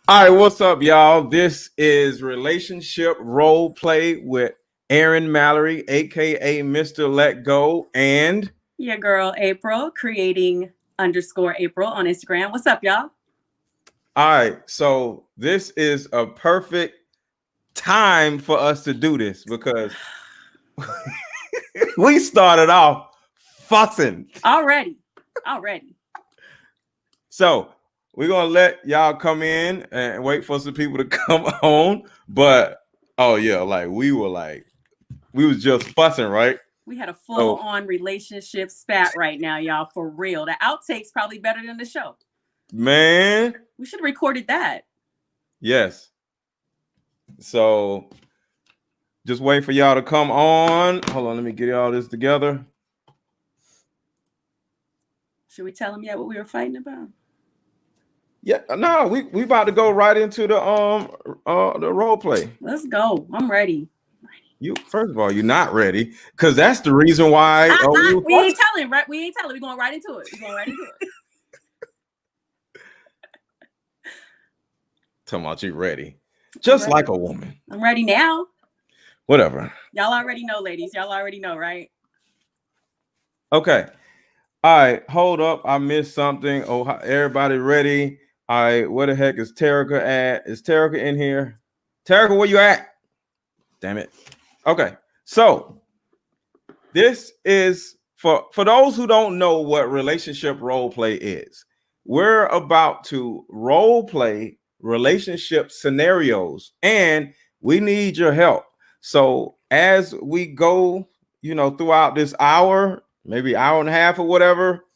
All right, what's up, y'all? This is Relationship Role Play with Aaron Mallory, aka MrLetGo, and your girl April, creating underscore April on Instagram. What's up, y'all? all right. So this is a perfect time for us to do this because we started off fussing. Already. So we're gonna let y'all come in and wait for some people to come on. But oh yeah, we was just fussing, right? We had a full-on relationship spat right now, y'all. For real. The outtakes probably better than the show. Man. We should have recorded that. Yes. So just wait for y'all to come on. Hold on, let me get all this together. Should we tell them yet what we were fighting about? Yeah, no, we about to go right into the role play. Let's go. I'm ready. You first of all, you're not ready because that's the reason why. We ain't telling, right? We ain't telling. We're going right into it. Talking about you ready, just like a woman. I'm ready now. Whatever. Y'all already know, ladies. Y'all already know, right? Okay. All right. Hold up. I missed something. Oh, everybody ready? All right. Where the heck is Terica at? Is Terica in here? Terica, where you at? Damn it. Okay. So this is for those who don't know what relationship role play is. We're about to role play relationship scenarios and we need your help. So as we go, throughout this hour, maybe hour and a half or whatever,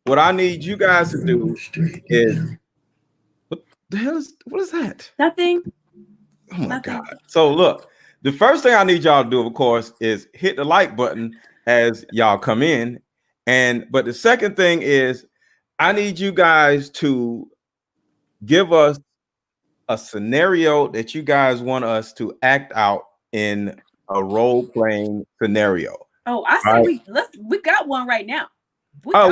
what I need you guys to do is what is that? Nothing. Oh my God. So look, the first thing I need y'all to do, of course, is hit the like button as y'all come in. But the second thing is I need you guys to give us a scenario that you guys want us to act out in a role-playing scenario. Oh, I say we got one right now.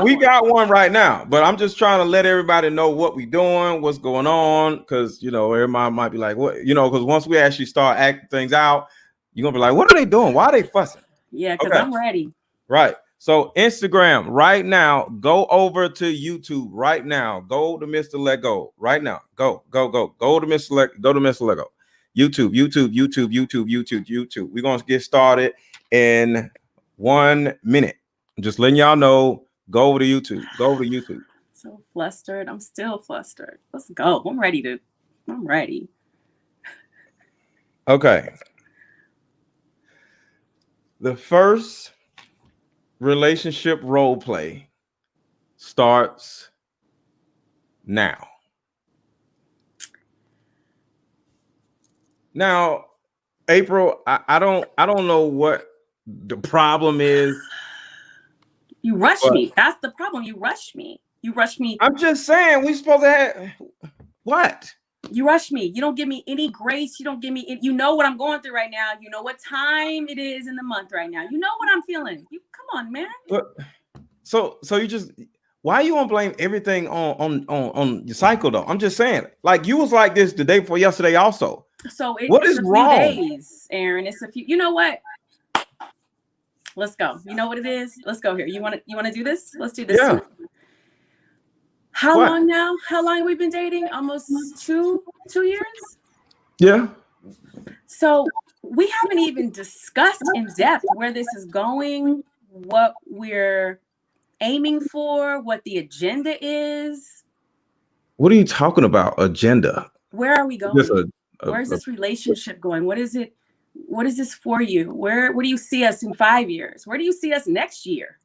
We got one right now, but I'm just trying to let everybody know what we're doing, what's going on, because everybody might be like, what, because once we actually start acting things out, you're gonna be like, what are they doing? Why are they fussing? Yeah, because I'm ready. Right. So Instagram right now, go over to YouTube right now. Go to MrLetGo right now. Go to MrLetGo. YouTube. We're gonna get started in 1 minute. I'm just letting y'all know. Go over to YouTube. So flustered. I'm still flustered. Let's go. I'm ready. Okay. The first relationship role play starts now. Now, April, I don't know what the problem is. You rushed me. That's the problem. You rushed me. I'm just saying we supposed to have what? You rush me. You don't give me any grace. You don't give me you know what I'm going through right now. You know what time it is in the month right now. You know what I'm feeling. Come on, man. So you just, why you want to blame everything on your cycle though? I'm just saying, like, you was like this the day before yesterday also. So what is wrong? Days, Aaron. It's a few. You know what? Let's go. You know what it is? Let's go here. You want to do this? Let's do this. Yeah. How long now? How long have we been dating? Almost two years? Yeah. So we haven't even discussed in depth where this is going, what we're aiming for, what the agenda is. What are you talking about? Agenda? Where are we going? Where's this relationship going? What is it? What is this for you? Where do you see us in 5 years? Where do you see us next year?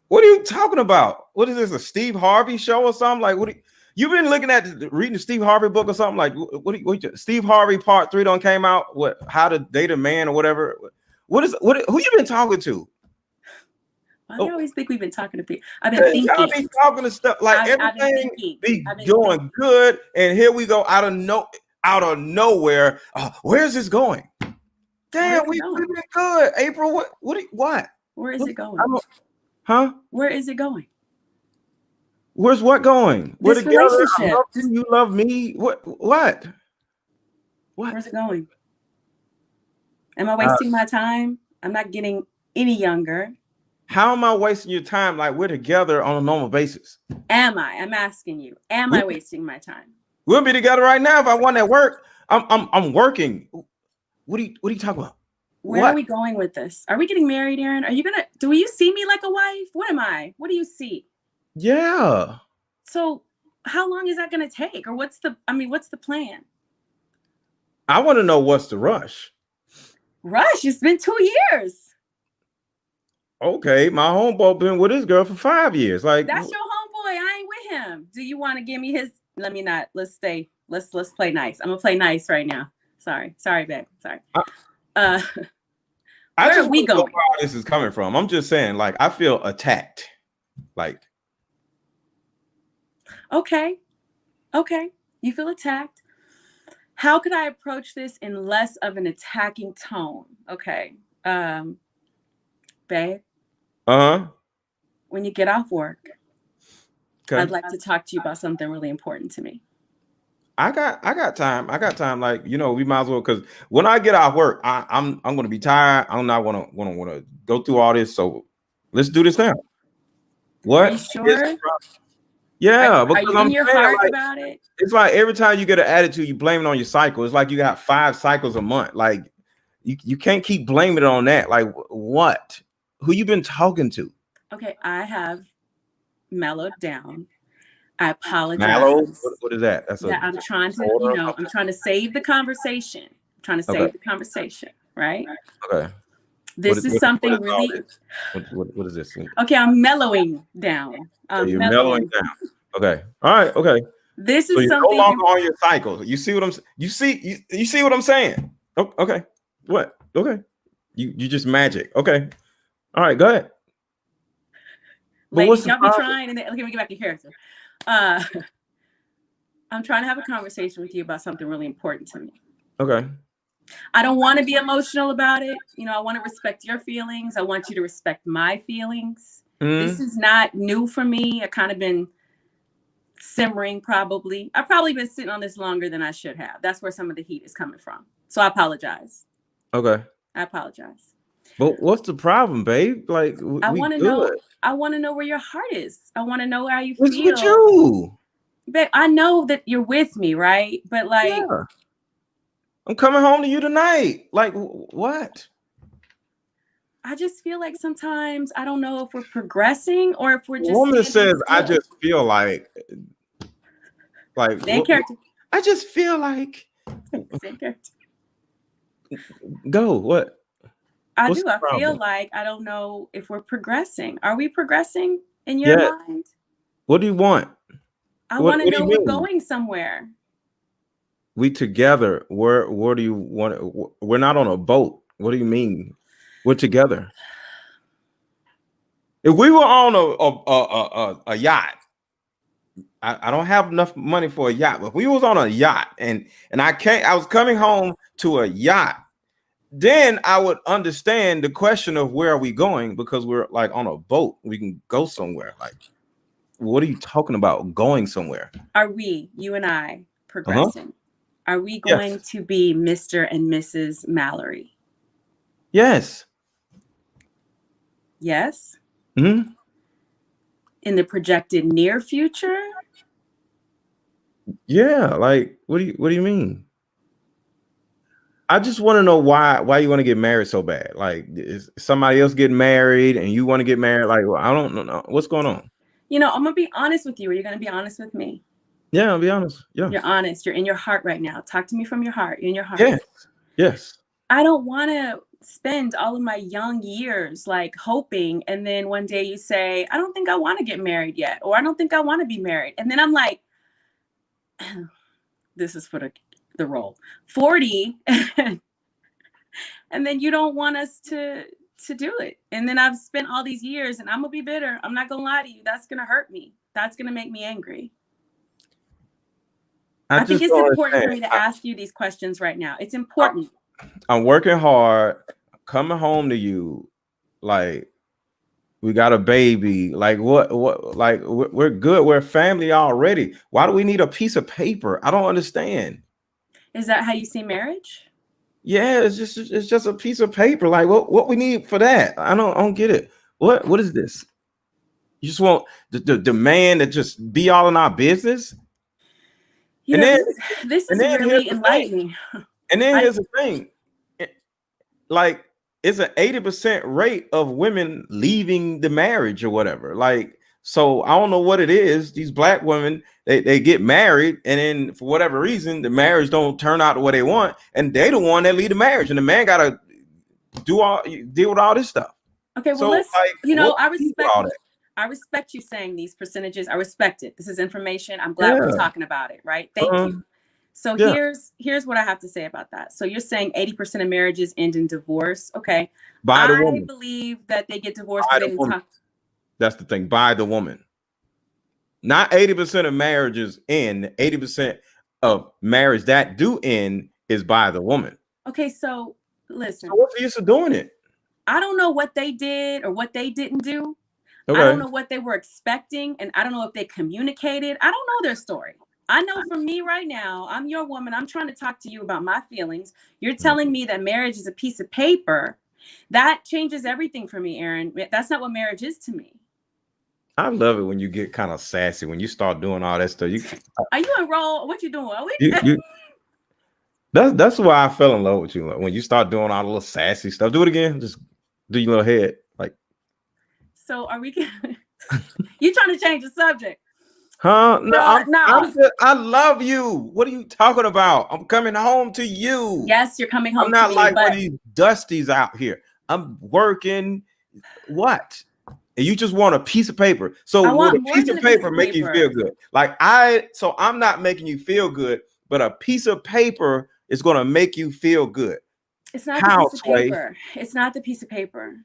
What are you talking about? What is this, a Steve Harvey show or something? Like, you've been looking at reading the Steve Harvey book or something? Like, what Steve Harvey part 3 don't came out? What, How to Date a Man or whatever? Who you been talking to? I always think we've been talking to people. I've been thinking. Y'all be talking to stuff like everything be going good, and here we go out of nowhere. Where's this going? Damn, we've been good. April, what? Where is it going? Huh? Where is it going? Where's what going? We're This together. I relationship. love you. You love me. What? Where's it going? Am I wasting my time? I'm not getting any younger. How am I wasting your time? Like we're together on a normal basis. Am I? I'm asking you. Am I wasting my time? We'll be together right now if I want at work. I'm working. What are you talking about? Where are we going with this? Are we getting married, Aaron? Are you gonna do you see me like a wife? What am I? What do you see? Yeah. So how long is that gonna take? Or what's the plan? I want to know what's the rush. Rush, it's been 2 years. Okay, my homeboy been with his girl for 5 years. Like that's your homeboy. I ain't with him. Do you want to give me his? Let me not. Let's stay. Let's play nice. I'm gonna play nice right now. Sorry, babe. Sorry. I where just are we going? Where this is coming from. I'm just saying, like, I feel attacked. Like, okay, you feel attacked. How could I approach this in less of an attacking tone? Okay, babe. When you get off work, okay. I'd like to talk to you about something really important to me. I got time. Like, you know, we might as well, because when I get off work, I'm gonna be tired. I'm not wanna go through all this. So let's do this now. What? Are you sure? Yeah, are you in your heart about it? It's like every time you get an attitude, you blame it on your cycle. It's like you got 5 cycles a month. Like you can't keep blaming it on that. Like what? Who you been talking to? Okay, I have mellowed down. I apologize. Mallow? What is that? I'm trying to, I'm trying to save the conversation. I'm trying to save the conversation, right? Okay. This is something really. What is this? Okay, I'm mellowing down. You're mellowing down. Okay. All right. Okay. This is something. You're no longer on your cycle. You see what I'm? You see what I'm saying? Oh, okay. What? Okay. You just magic. Okay. All right. Go ahead. Ladies, y'all be trying, and then let me get back to character. I'm trying to have a conversation with you about something really important to me. Okay. I don't want to be emotional about it. I want to respect your feelings. I want you to respect my feelings. This is not new for me. I kind of been simmering probably. I've probably been sitting on this longer than I should have. That's where some of the heat is coming from. So I apologize. Okay. I apologize. But what's the problem, babe? Like I want to know. I want to know where your heart is. I want to know how you feel. What's with you? But I know that you're with me, right? But like, yeah. I'm coming home to you tonight. Like what? I just feel like sometimes I don't know if we're progressing or if we're just. Woman says, "I just feel like." Character. I just feel like. Same character. Go what? I feel like I don't know if we're progressing. Are we progressing in your mind? What do you want? I want to know we're going somewhere. We together. Where do you want? We're not on a boat. What do you mean? We're together. If we were on a yacht, I don't have enough money for a yacht. But if we was on a yacht and I was coming home to a yacht, then I would understand the question of where are we going, because we're like on a boat. We can go somewhere. Like, what are you talking about? Going somewhere? Are we, you and I, progressing? Are we going to be Mr. and Mrs. Mallory? Yes. Yes. Mm-hmm. In the projected near future? Yeah. Like, what do you mean? I just want to know why you want to get married so bad. Like, is somebody else getting married and you want to get married? Like, well, I don't know what's going on. I'm gonna be honest with you. Are you gonna be honest with me? Yeah, I'll be honest. Yeah. You're honest. You're in your heart right now. Talk to me from your heart. You're in your heart. Yes. I don't want to spend all of my young years like hoping, and then one day you say, I don't think I want to get married yet, or I don't think I want to be married. And then I'm like, this is for the role 40 and then you don't want us to do it, and then I've spent all these years and I'm gonna be bitter. I'm not gonna lie to you. That's gonna hurt me. That's gonna make me angry. I think it's important for me to ask you these questions right now. It's important. I'm working hard, coming home to you, like We got a baby. Like what like we're good. We're family already. Why do we need a piece of paper? I don't understand. Is that how you see marriage? Yeah, it's just a piece of paper. Like what we need for that? I don't get it. What is this? You just want the man to just be all in our business? You And know, then this and is then here's really the thing. enlightening. And then I here's the thing. Like it's an 80% rate of women leaving the marriage or whatever. Like, so I don't know what it is. These black women, they get married, and then for whatever reason, the marriage don't turn out the way they want, and they the one that lead the marriage, and the man gotta deal with all this stuff. okay, well So let's, like, you what know, I do you do with respect all that? I respect you saying these percentages. I respect it. This is information. I'm glad we're Yeah, talking about it, right? Thank you. So yeah, here's what I have to say about that. So you're saying 80% of marriages end in divorce. Okay. by the I woman, believe that they get divorced by because the they didn't woman. talk. That's the thing, by the woman. Not 80% of marriages end. 80% of marriage that do end is by the woman. Okay, so So listen, what's the use of doing it? I don't know what they did or what they didn't do. I don't Okay. know what they were expecting, and I don't know if they communicated. I don't know their story. I know for me right now, I'm your woman. I'm trying to talk to you about my feelings. You're telling me that marriage is a piece of paper. That changes everything for me, Aaron. That's not what marriage is to me. I love it when you get kind of sassy, when you start doing all that stuff. Are you enrolled? What you doing? You that's why I fell in love with you. Like, when you start doing all the little sassy stuff, do it again. Just do your little head. Like, So are we you trying to change the subject? huh? No, No. I love you. What are you talking about? I'm coming home to you. Yes, you're coming I'm home to not me, like one but of these dusties out here. I'm working. What? And you just want a piece of paper. So I would want a more piece than of a piece paper of make you paper. feel good? So I'm not making you feel good, but a piece of paper is going to make you feel good. It's not the How, piece of Sway? paper. It's not the piece of paper.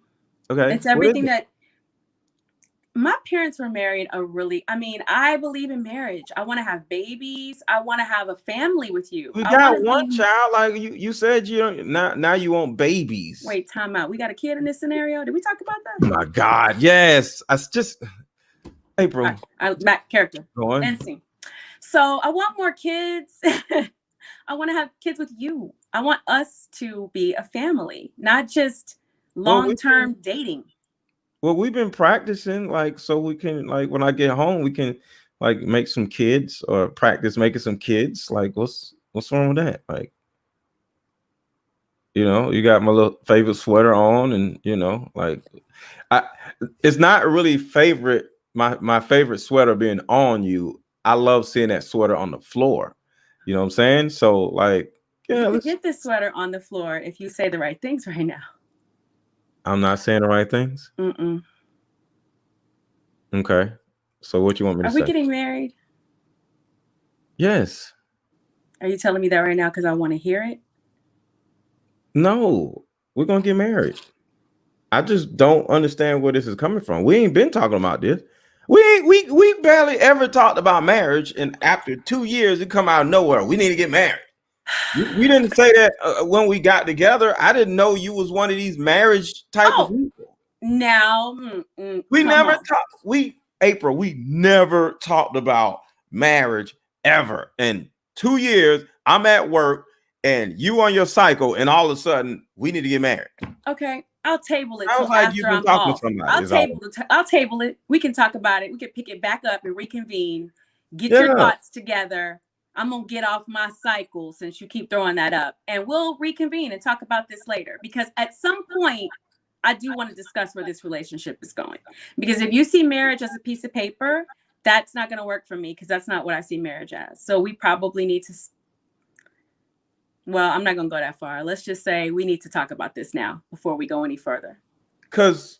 Okay. It's What is everything it? that my parents were married I mean, I believe in marriage. I want to have babies. I want to have a family with you. We I want got to one be child. Like you said, you don't now you want babies. Wait, time out. We got a kid in this scenario. Did we talk about Oh that? my God. Yes. I just April. Back character. Going. End scene. So I want more kids. I want to have kids with you. I want us to be a family, not just Well, long-term dating. we've been practicing, like, so we can, like, when I get home, we can like make some kids or practice making some kids. Like, what's wrong with that? Like, you got my little favorite sweater on, and like, I it's not really favorite my favorite sweater being on you. I love seeing that sweater on the floor. You know what I'm saying? So like, yeah, You could get this sweater on the floor if you say the right things right now. I'm not saying the right things. Mm-mm. Okay. So what you want me to Are we say? getting married? Yes. Are you telling me that right now because I want to hear it? No, we're gonna get married. I just don't understand where this is coming from. We ain't been talking about this. We barely ever talked about marriage, and after 2 years, it come out of nowhere. We need to get married. We didn't say that when we got together. I didn't know you was one of these marriage type of people. Now, We come never on. talked. April, we never talked about marriage ever. In 2 years, I'm at work and you on your cycle, and all of a sudden, we need to get married. Okay, I'll table it Sounds till like you've after been I'm talking to off. somebody. I'll table it. We can talk about it. We can pick it back up and reconvene. Get your Yeah. thoughts together. I'm gonna get off my cycle since you keep throwing that up, and we'll reconvene and talk about this later. Because at some point, I do want to discuss where this relationship is going. Because if you see marriage as a piece of paper, that's not going to work for me because that's not what I see marriage as. So we probably need to. Well, I'm not going to go that far. Let's just say we need to talk about this now before we go any further. Because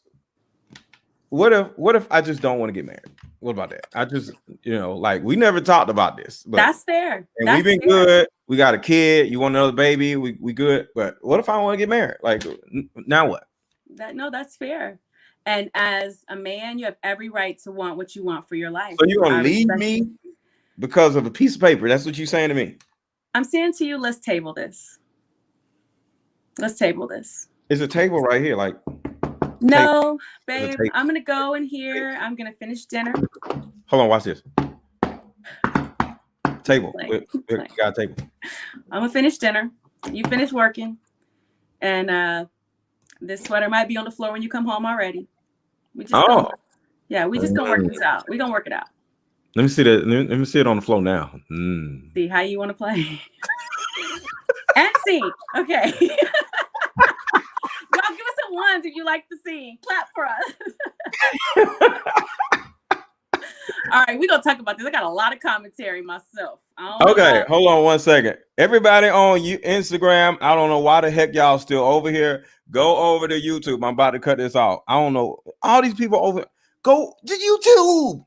what if I just don't want to get married? What about that? I just, like, we never talked about this. But, that's fair. And that's we've been fair. good. We got a kid. You want another baby? We good. But what if I want to get married? Like, now what? That's fair. And as a man, you have every right to want what you want for your life. So you're gonna leave me because of a piece of paper? That's what you're saying to me? I'm saying to you, let's table this. Let's table this. It's a table right here. Like, No, babe. I'm gonna go in here. I'm gonna finish dinner. Hold on, watch this. Table. We got a table. I'm gonna finish dinner. You finish working, and this sweater might be on the floor when you come home already. We just gonna work this out. We're gonna work it out. Let me see that. Let me see it on the floor now. See how you want to play. And see. Okay. Y'all give us some ones if you like the scene. Clap for us. All right, we're gonna talk about this. I got a lot of commentary myself. Okay, hold on one second. Everybody on Instagram, I don't know why the heck y'all still over here. Go over to YouTube. I'm about to cut this off. I don't know. All these people over. Go to YouTube.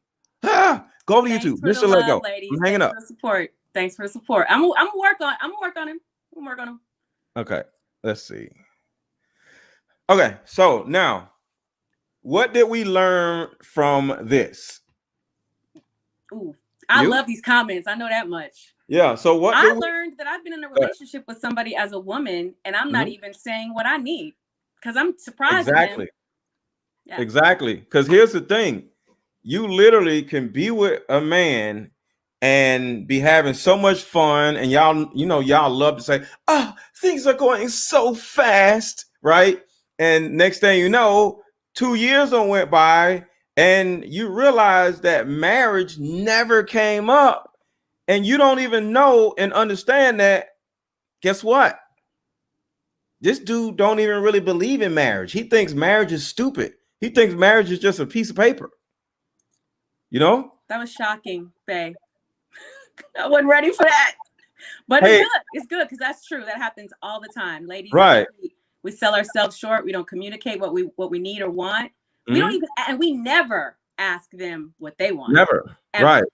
Go to YouTube. MrLetGo. I'm hanging up. Thanks for the support. I'm gonna work on him. Okay, let's see. Okay, so now, what did we learn from this? Ooh, I love these comments. I know that much. Yeah. So what I learned that I've been in a relationship with somebody as a woman, and I'm not even saying what I need because I'm surprised. Exactly. Yeah. Exactly. Because here's the thing: you literally can be with a man and be having so much fun, and y'all love to say, "Oh, things are going so fast," right? And next thing you know, 2 years went by, and you realize that marriage never came up, and you don't even know and understand that. Guess what? This dude don't even really believe in marriage. He thinks marriage is stupid. He thinks marriage is just a piece of paper. You know? That was shocking, Faye. I wasn't ready for that. But it's good. It's good because that's true. That happens all the time. Ladies, right. We sell ourselves short. We don't communicate what we need or want. We don't even, and we never ask them what they want. Never. Ever.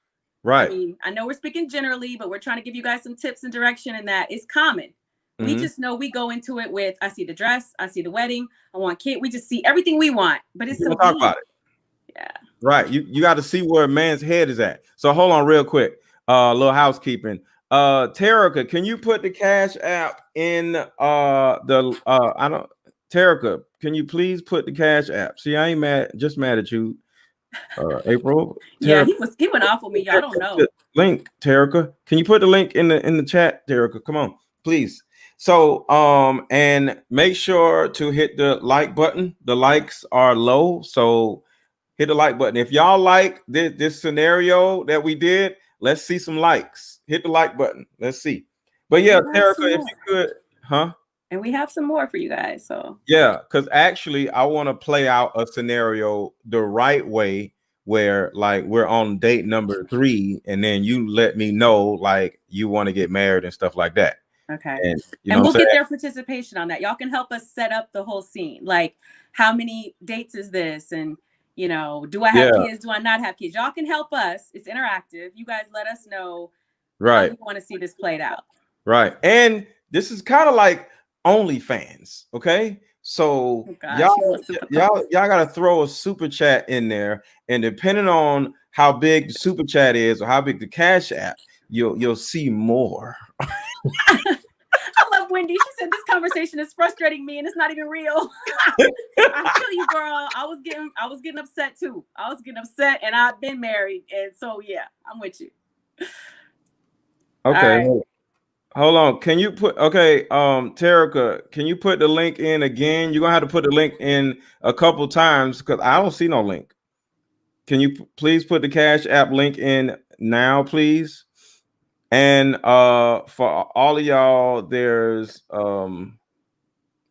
Right. I mean, I know we're speaking generally, but we're trying to give you guys some tips and direction, and that is common. We just know we go into it with, I see the dress, I see the wedding, I want kid. We just see everything we want, but it's so talk about it. Yeah. Right. You got to see where a man's head is at. So hold on real quick. Little housekeeping. Terica, can you put the Cash App in Terica, can you please put the Cash App? See, I ain't mad, just mad at you. April. Yeah, he went off with me. Y'all don't know. Link, Terica. Can you put the link in the chat, Terica? Come on, please. So and make sure to hit the like button. The likes are low, so hit the like button. If y'all like this scenario that we did, let's see some likes. Hit the like button. Let's see. But yeah, Terica, if you could, And we have some more for you guys. So yeah, because actually I want to play out a scenario the right way, where like we're on date number 3, and then you let me know like you want to get married and stuff like that. Okay. And we'll get their participation on that. Y'all can help us set up the whole scene. Like, how many dates is this? And do I have kids? Do I not have kids? Y'all can help us. It's interactive. You guys let us know how you want to see this played out. Right. And this is kind of like OnlyFans. Okay. So y'all gotta throw a super chat in there, and depending on how big the super chat is or how big the Cash App, you'll see more. I love Wendy. She said this conversation is frustrating me and it's not even real. I feel you, girl. I was getting upset too. I was getting upset, and I've been married, and so yeah, I'm with you. Okay. Right. Hold on. Can you put Terica, can you put the link in again? You're gonna have to put the link in a couple times because I don't see no link. Can you please put the Cash App link in now, please? And for all of y'all, there's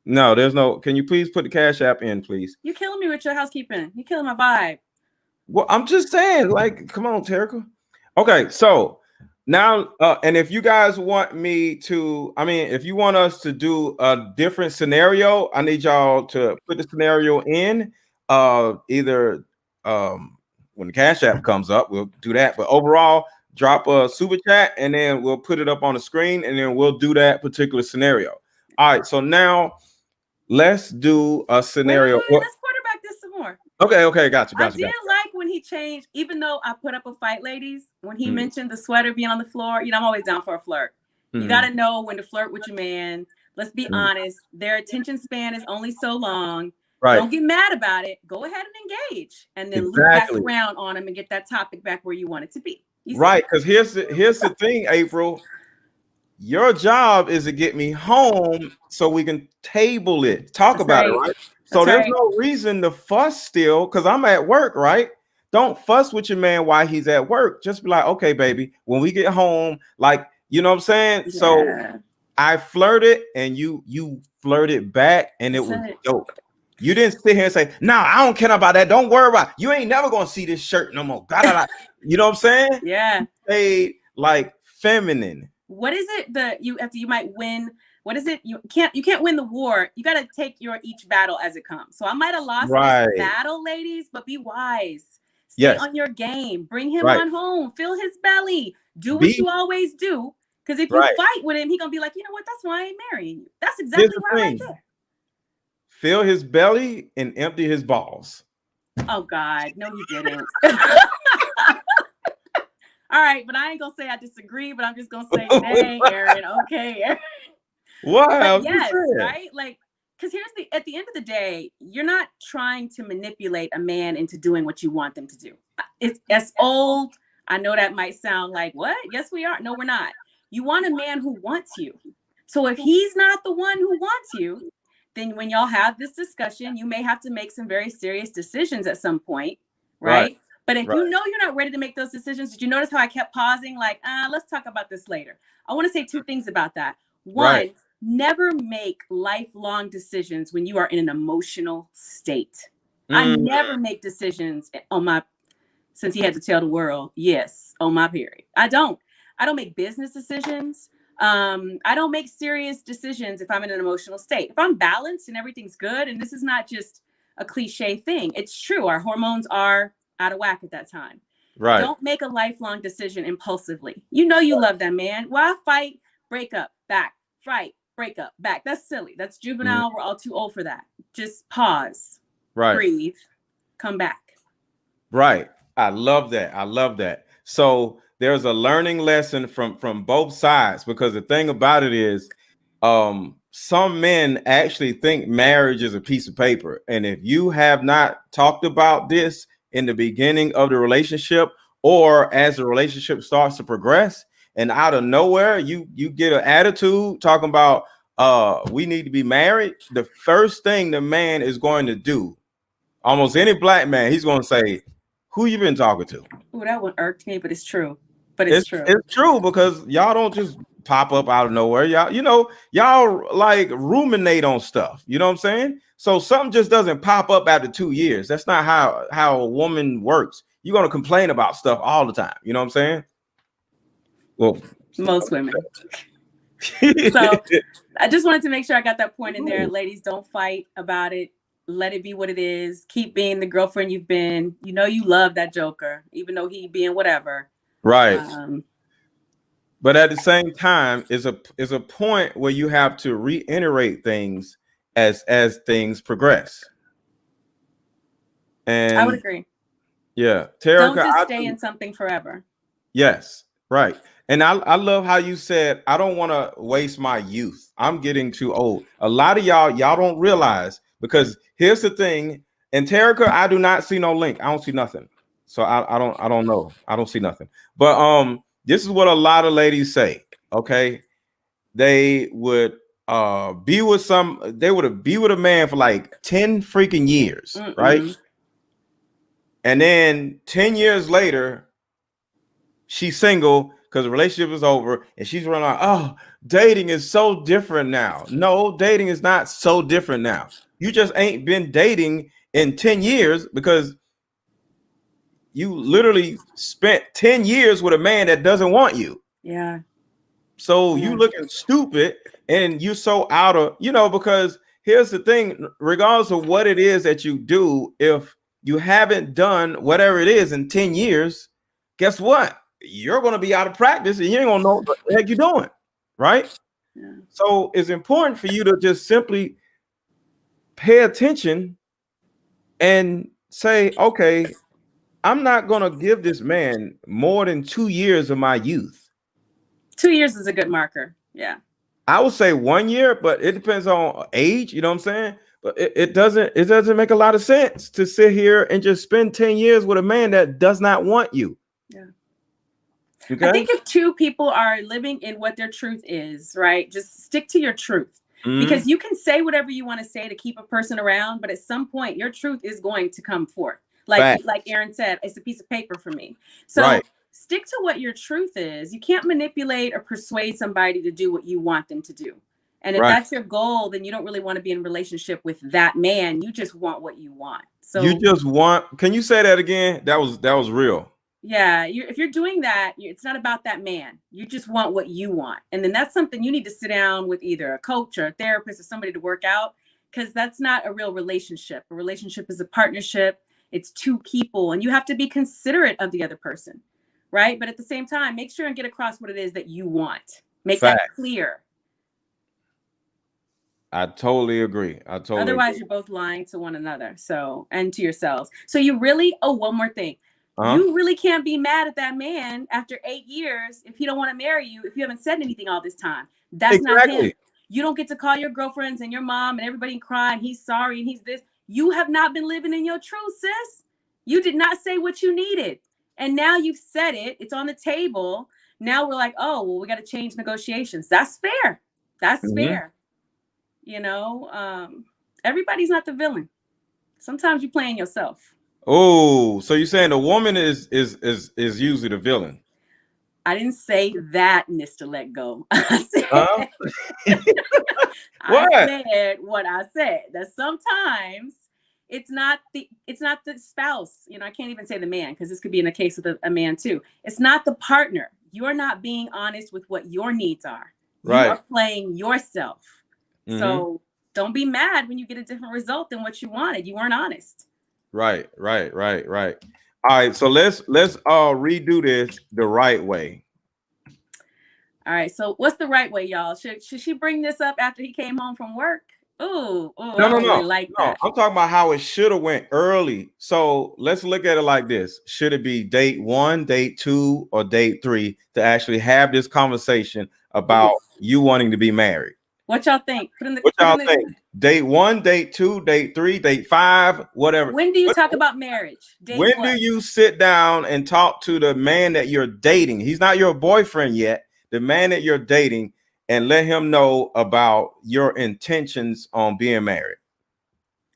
no. Can you please put the Cash App in, please? You're killing me with your housekeeping. You're killing my vibe. Well, I'm just saying, like, come on, Terica. Okay, so now, and if you guys want me to, if you want us to do a different scenario, I need y'all to put the scenario in. Either when the Cash App comes up, we'll do that. But overall, drop a super chat, and then we'll put it up on the screen, and then we'll do that particular scenario. All right, so now let's do a scenario. Wait, let's quarterback this some more. Okay, gotcha. I did like when he changed, even though I put up a fight, ladies, when he mentioned the sweater being on the floor. I'm always down for a flirt. You got to know when to flirt with your man. Let's be honest. Their attention span is only so long. Right. Don't get mad about it. Go ahead and engage, and then loop back Exactly. around on them and get that topic back where you want it to be. You see? Right. Because here's the thing, April. Your job is to get me home so we can table it, talk That's about it, right. right? So That's there's right. no reason to fuss still because I'm at work, right? Don't fuss with your man while he's at work. Just be like, okay, baby, when we get home, like, you know what I'm saying? So Yeah. I flirted and you flirted back and it That's was it. dope. You didn't sit here and say, "No, I don't care about that. Don't worry about it. You ain't never gonna see this shirt no more." God, you know what I'm saying? Yeah. Say like feminine. What is it that you might win? What is it? You can't win the war. You got to take your each battle as it comes. So I might have lost Right. this battle, ladies, but be wise. Stay Yes. on your game. Bring him Right. on home. Fill his belly. Do what Be you always do. Because if you right. fight with him, he gonna be like, you know what? That's why I ain't marrying you. That's Here's exactly the why right thing. there. Fill his belly and empty his balls. Oh God, no, he didn't. All right, but I ain't gonna say I disagree, but I'm just gonna say, nay, Aaron. Okay, Aaron. Wow. But yes, right? Like, because at the end of the day, you're not trying to manipulate a man into doing what you want them to do. It's old. I know that might sound like, what? Yes, we are. No, we're not. You want a man who wants you. So if he's not the one who wants you, then when y'all have this discussion, you may have to make some very serious decisions at some point, right? But if you know you're not ready to make those decisions, did you notice how I kept pausing? Like, let's talk about this later. I want to say two things about that. One, never make lifelong decisions when you are in an emotional state. I never make decisions on my, since he had to tell the world, yes, on my period. I don't make business decisions. I don't make serious decisions if I'm in an emotional state. If I'm balanced and everything's good, and this is not just a cliche thing, it's true. Our hormones are out of whack at that time. Right. Don't make a lifelong decision impulsively. You know you love that man. Why fight, break up, back, fight, break up, back? That's silly. That's juvenile. We're all too old for that. Just pause, breathe, come back. Right. I love that. I love that. So there's a learning lesson from both sides, because the thing about it is, some men actually think marriage is a piece of paper. And if you have not talked about this in the beginning of the relationship, or as the relationship starts to progress, and out of nowhere you get an attitude talking about we need to be married, the first thing the man is going to do, almost any black man, he's going to say, who you been talking to? Oh, that one irked me, but it's true. But it's true. It's true, because y'all don't just pop up out of nowhere. Y'all like ruminate on stuff. You know what I'm saying? So something just doesn't pop up after 2 years. That's not how a woman works. You're gonna complain about stuff all the time. You know what I'm saying? Well, most women. So I just wanted to make sure I got that point in there. Ladies, don't fight about it. Let it be what it is. Keep being the girlfriend you've been. You know you love that joker, even though he being whatever. Right. But at the same time, is a point where you have to reiterate things as things progress. And I would agree. Yeah, Terica, don't just stay in something forever. Yes, right. And I love how you said, I don't want to waste my youth. I'm getting too old. A lot of y'all don't realize, because here's the thing. And Terica, I do not see no link. I don't see nothing. So I don't know. I don't see nothing. But this is what a lot of ladies say. Okay. They would be with a man for like 10 freaking years, right? And then 10 years later, she's single because the relationship is over, and she's running like, oh, dating is so different now. No, dating is not so different now. You just ain't been dating in 10 years because you literally spent 10 years with a man that doesn't want you. Yeah. So you looking stupid, and you so out of, because here's the thing, regardless of what it is that you do, if you haven't done whatever it is in 10 years, guess what? You're going to be out of practice, and you ain't going to know what the heck you're doing, right? Yeah. So it's important for you to just simply pay attention and say, okay, I'm not going to give this man more than 2 years of my youth. 2 years is a good marker. Yeah. I would say 1 year, but it depends on age. You know what I'm saying? But it doesn't make a lot of sense to sit here and just spend 10 years with a man that does not want you. Yeah. Okay. I think if two people are living in what their truth is, right, just stick to your truth. Because you can say whatever you want to say to keep a person around, but at some point your truth is going to come forth. Like Aaron said, it's a piece of paper for me. So Right. stick to what your truth is. You can't manipulate or persuade somebody to do what you want them to do. And if Right. that's your goal, then you don't really want to be in a relationship with that man. You just want what you want. You So just want. Can you say that again? That was real. yeah, if you're doing that, it's not about that man. You just want what you want. And then that's something you need to sit down with either a coach or a therapist or somebody to work out, because that's not a real relationship. A relationship is a partnership. It's two people, and you have to be considerate of the other person, right? But at the same time, make sure and get across what it is that you want. Make that clear. I totally agree. Otherwise, you're both lying to one another. So, and to yourselves. So you really, one more thing. You really can't be mad at that man after 8 years if he don't want to marry you, if you haven't said anything all this time. That's not him. You don't get to call your girlfriends and your mom and everybody and cry and he's sorry and he's this. You have not been living in your truth, sis. You did not say what you needed. And now you've said it. It's on the table. Now we're like, oh, well, we got to change negotiations. That's fair. That's fair. You know, everybody's not the villain. Sometimes you're playing yourself. Oh, so you're saying the woman is usually the villain? I didn't say that, MrLetGo. I said, I said what I said. That sometimes it's not the spouse. You know, I can't even say the man because this could be in a case with a man too. It's not the partner. You're not being honest with what your needs are. Right. You are playing yourself. So don't be mad when you get a different result than what you wanted. You weren't honest. Right. All right, so let's redo this the right way. All right, so what's the right way, y'all? Should she bring this up after he came home from work? No. Really like that. I'm talking about how it should have went early. So let's look at it like this: should it be date 1, date 2, or date 3 to actually have this conversation about you wanting to be married? What y'all think? What y'all think? Date 1, date 2, date 3, date 5, whatever. When do you talk about marriage? When do you sit down and talk to the man that you're dating? He's not your boyfriend yet. The man that you're dating, and let him know about your intentions on being married.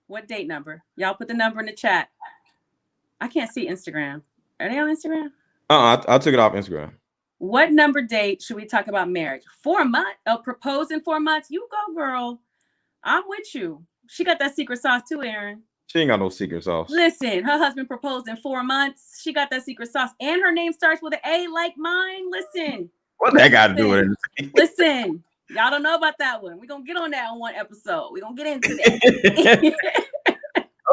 What date number? Y'all put the number in the chat. I can't see Instagram. Are they on Instagram? I took it off Instagram. What number date should we talk about marriage? 4 months? Propose in 4 months? You go, girl. I'm with you. She got that secret sauce too, Aaron. She ain't got no secret sauce. Listen, her husband proposed in 4 months. She got that secret sauce. And her name starts with an A like mine. Listen. What that got to do with it? Listen, y'all don't know about that one. We're going to get on that on one episode. We're going to get into that.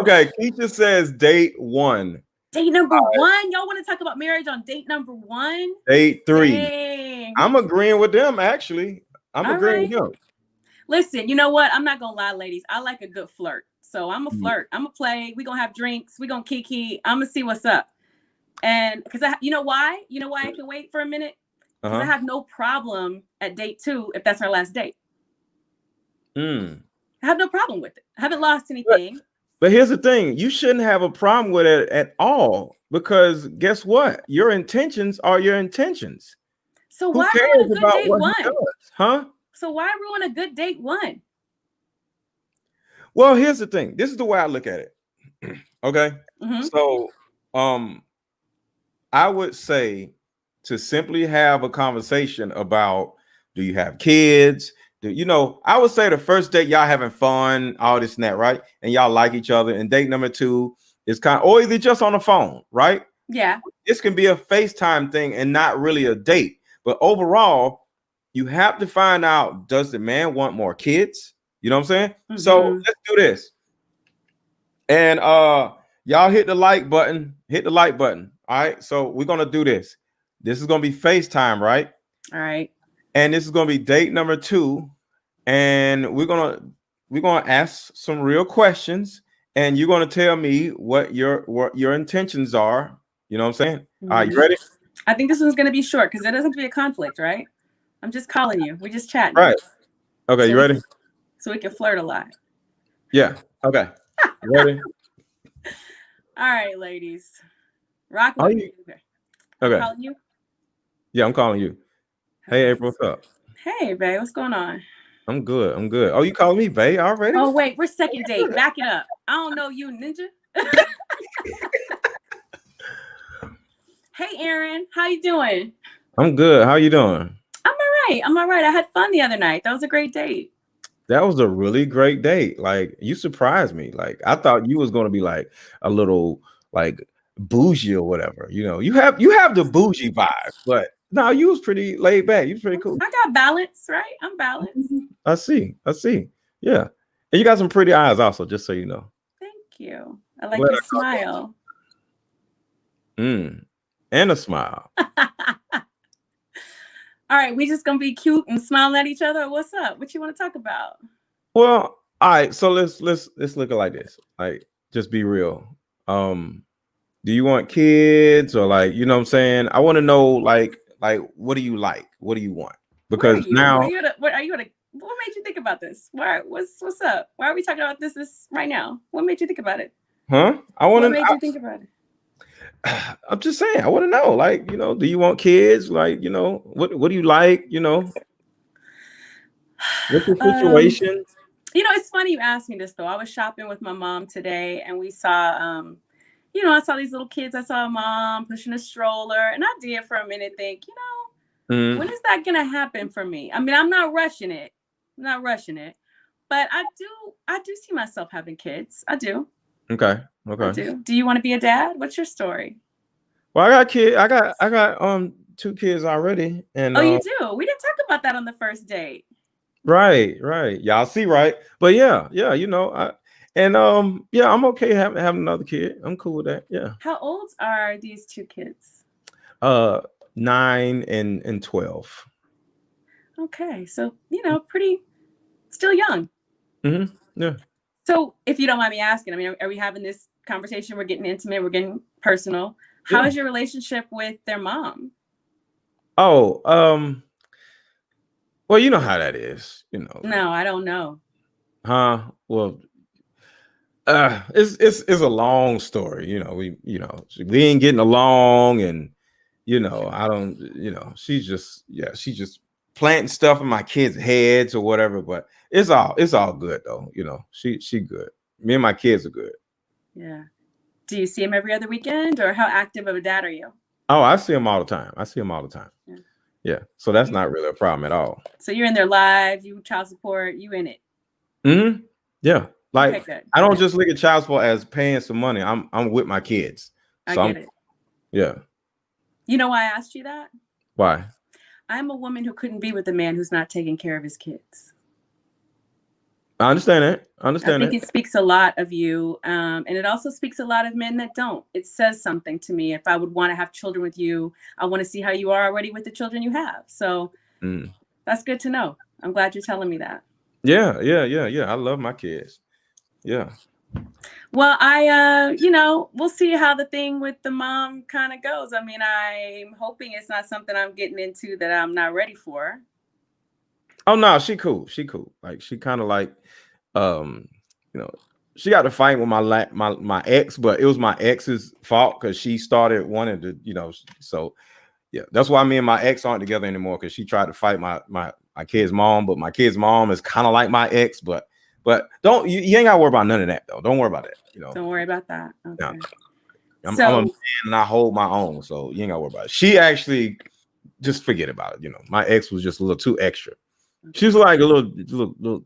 Okay, Keisha says date 1. Date number 1? Y'all want to talk about marriage on date number 1? Date 3. Dang. I'm agreeing with them, actually. I'm agreeing with them. Listen, you know what? I'm not going to lie, ladies. I like a good flirt. So I'm a flirt. I'm going to play. We're going to have drinks. We're going to kiki. I'm going to see what's up. And because you know why? You know why I can wait for a minute? Because I have no problem at date 2 if that's our last date. I have no problem with it. I haven't lost anything. But here's the thing. You shouldn't have a problem with it at all, because guess what? Your intentions are your intentions. So why ruin a good date 1? Huh? So why ruin a good date 1? Well, here's the thing. This is the way I look at it. Okay. So I would say to simply have a conversation about, do you have kids? I would say the first date, y'all having fun, all this and that, right? And y'all like each other. And date number 2 is or either just on the phone, right? Yeah. This can be a FaceTime thing and not really a date. But overall, you have to find out, does the man want more kids? You know what I'm saying? So let's do this. And y'all hit the like button. Hit the like button. All right. So we're going to do this. This is going to be FaceTime, right? All right. And this is going to be date number 2. And we're going to ask some real questions. And you're going to tell me what your intentions are. You know what I'm saying? All right. You ready? I think this one's going to be short because there doesn't have to be a conflict, right? I'm just calling you. We're just chatting. Right. Okay. You ready? So we can flirt a lot. Yeah. Okay. Ready? All right, ladies. Rock Are with you me. Okay. I'm okay? calling you. Yeah, I'm calling you. Hey, Okay. April, what's up? Hey, babe, what's going on? I'm good. I'm good. Oh, you calling me Bay already? Oh, wait, we're second date. Back it up. I don't know you, ninja. Hey, Aaron, how you doing? I'm good. How you doing? I'm all right. I'm all right. I had fun the other night. That was a great date. That was a really great date. Like you surprised me. Like I thought you was gonna be like a little like bougie or whatever. You have the bougie vibe, but no, you was pretty laid back. You was pretty cool. I got balance, right? I'm balanced. I see. I see. Yeah. And you got some pretty eyes also, just so you know. Thank you. I I'm like glad your I caught smile. that. And a smile. All right, we just gonna be cute and smiling at each other. What's up? What you want to talk about? Well, all right. So let's look at it like this. Like, just be real. Um, do you want kids or like, you know what I'm saying? I want to know like what do you like? What do you want? Where are Because you? now, What are you at? What made you think about this? What's up? Why are we talking about this right now? What made you think about it? huh? I want What to. made you think about it? I'm just saying. I want to know. Like, do you want kids? Like, what do you like? What's the Um, situation? it's funny you asked me this though. I was shopping with my mom today, and we saw, I saw these little kids. I saw a mom pushing a stroller, and I did for a minute think, when is that gonna happen for me? I mean, I'm not rushing it. I'm not rushing it, but I do see myself having kids. I do. Okay. I Okay. do. Do you want to be a dad? What's your story? Well, I got kid. I got two kids already, and Oh, you do. We didn't talk about that on the first date. right. Y'all see, right? But yeah. Yeah, I'm okay having another kid. I'm cool with that. Yeah. How old are these two kids? Uh, 9 and 12. Okay, so pretty still young. Yeah. So, if you don't mind me asking, I mean, are we having this conversation? We're getting intimate. We're getting personal. How Yeah. is your relationship with their mom? Oh, well, you know how that is. No, I don't know. Huh? Well, it's a long story. We ain't getting along, and I don't. She's just planting stuff in my kids' heads or whatever. But it's all good though. She good. Me and my kids are good. Yeah. Do you see him every other weekend, or how active of a dad are you? Oh, I see them all the time. Yeah. Yeah. So that's not really a problem at all. So you're in their lives. You child support. You in it. Yeah. Like Okay, good. I don't just look at child support as paying some money. I'm with my kids. I So get it. yeah. You know why I asked you that? Why? I'm a woman who couldn't be with a man who's not taking care of his kids. I understand that. I think it speaks a lot of you. And it also speaks a lot of men that don't. It says something to me. If I would want to have children with you, I want to see how you are already with the children you have. So that's good to know. I'm glad you're telling me that. Yeah. I love my kids. Yeah. Well, we'll see how the thing with the mom kind of goes. I mean, I'm hoping it's not something I'm getting into that I'm not ready for. Oh no, she cool. She cool. Like she kind of like, um, you know, she got to fight with my ex, but it was my ex's fault because she started wanting to. So yeah, that's why me and my ex aren't together anymore because she tried to fight my kid's mom, but my kid's mom is kind of like my ex, but don't you ain't gotta worry about none of that though. Don't worry about that. Don't worry about that. No, Okay. I'm a man and I hold my own, so you ain't gotta worry about it. She actually just forget about it. My ex was just a little too extra. She was like a little,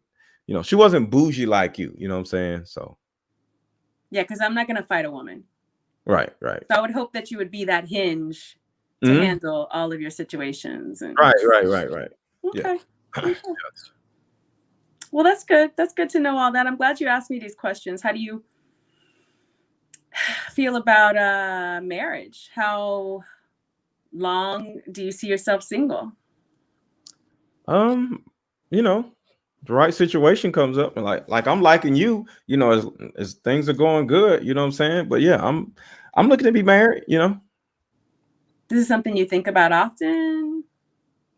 she wasn't bougie like you. You know what I'm saying? So yeah, because I'm not gonna fight a woman. Right. So I would hope that you would be that hinge to handle all of your situations. Right. Okay. Yeah. Okay. Well, that's good. That's good to know all that. I'm glad you asked me these questions. How do you feel about marriage? How long do you see yourself single? The right situation comes up and like I'm liking you, as things are going good, you know what I'm saying? But yeah, I'm looking to be married. This is something you think about often?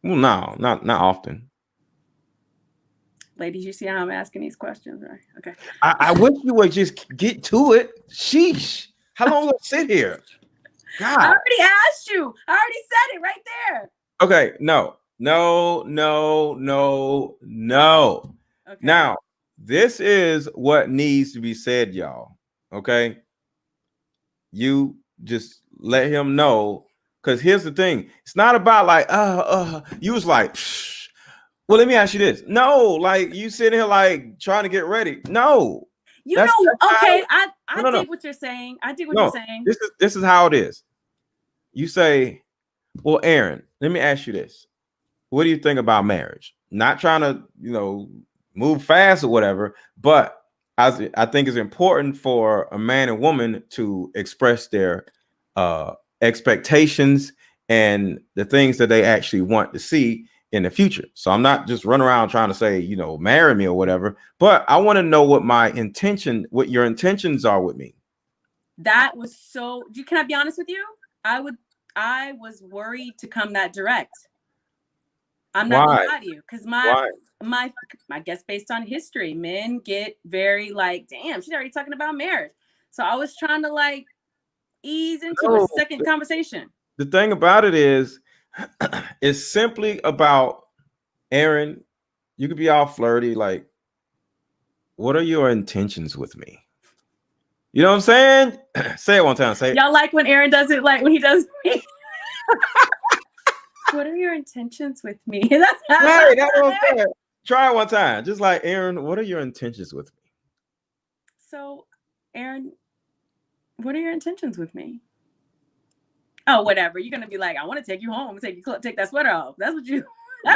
Well, no, not often. Ladies, you see how I'm asking these questions, right? Okay. I wish you would just get to it. Sheesh. How long will I sit here? I God. already asked you. I already said it right there. Okay, no, no, no, no, no. Okay. Now, this is what needs to be said, y'all. Okay, you just let him know. Because here's the thing: it's not about like, you was like, psh. Well, let me ask you this. No, like you sitting here like trying to get ready. No, You that's know, how. okay, No, I no, no, dig what you're saying. I dig what you're no. saying. This is how it is. You say, well, Aaron, let me ask you this. What do you think about marriage? Not trying to, move fast or whatever, but I think it's important for a man and woman to express their uh, expectations and the things that they actually want to see in the future. So I'm not just running around trying to say, marry me or whatever, but I want to know what your intentions are with me. That was so. Can I be honest with you? I was worried to come that direct. I'm not gonna Why? lie to you, because Why? my I guess based on history, men get very like, damn, she's already talking about marriage. So I was trying to like ease into a No. second conversation. The thing about it is, it's simply about Aaron. You could be all flirty, like, what are your intentions with me? You know what I'm saying? Say it one time. Say it. Y'all like when Aaron does it, like when he does me. What are your intentions with me? That's Right, that's what I'm saying. Try it one time. Just like Aaron, what are your intentions with me? so, Aaron, what are your intentions with me? Oh, whatever. You're gonna be like, I want to take you home, take that sweater off. That's what you.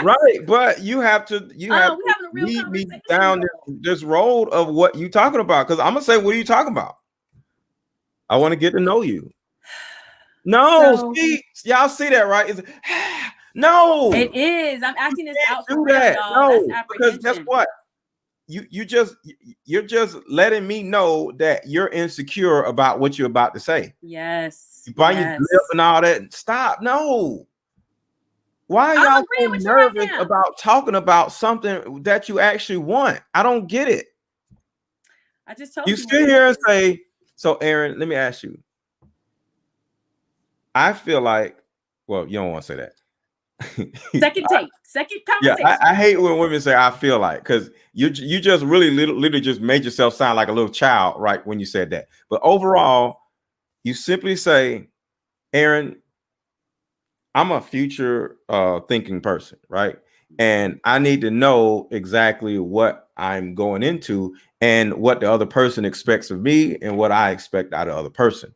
Right, but you have to We having a real lead me conversation. down this road of what you talking about. Because I'm gonna say, what are you talking about? I want to get to know you. No, So see, y'all see that, right? No, it is. I'm acting this out for do real, that. y'all. That's No, because guess apprehension. what? You're just letting me know that you're insecure about what you're about to say. Yes. You bite your Yes. lip and all that. Stop. No. Why are I'm y'all agreeing so with you right nervous now. about talking about something that you actually want? I don't get it. I just told You you what sit it here and is. say, so Aaron, let me ask you. I feel like, well, you don't want to say that. Second take, second Yeah, conversation. I hate when women say I feel like, because you just really literally just made yourself sound like a little child, right? When you said that. But overall, you simply say, Aaron, I'm a future thinking person, right? And I need to know exactly what I'm going into and what the other person expects of me and what I expect out of the other person.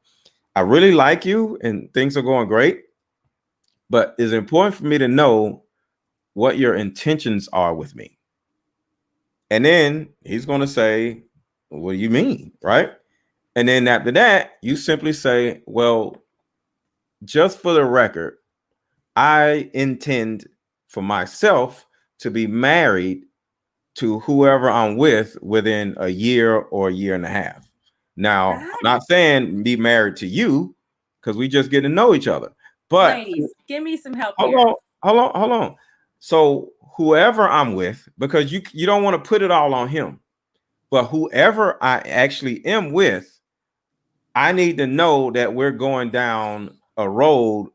I really like you and things are going great, but it's important for me to know what your intentions are with me. And then he's going to say, what do you mean? Right. And then after that, you simply say, well, just for the record, I intend for myself to be married to whoever I'm with within a year or a year and a half. Now, I'm That, not saying be married to you because we just get to know each other. But ladies, give me some help hold here. on, hold on. So whoever I'm with, because you don't want to put it all on him, but whoever I actually am with, I need to know that we're going down a road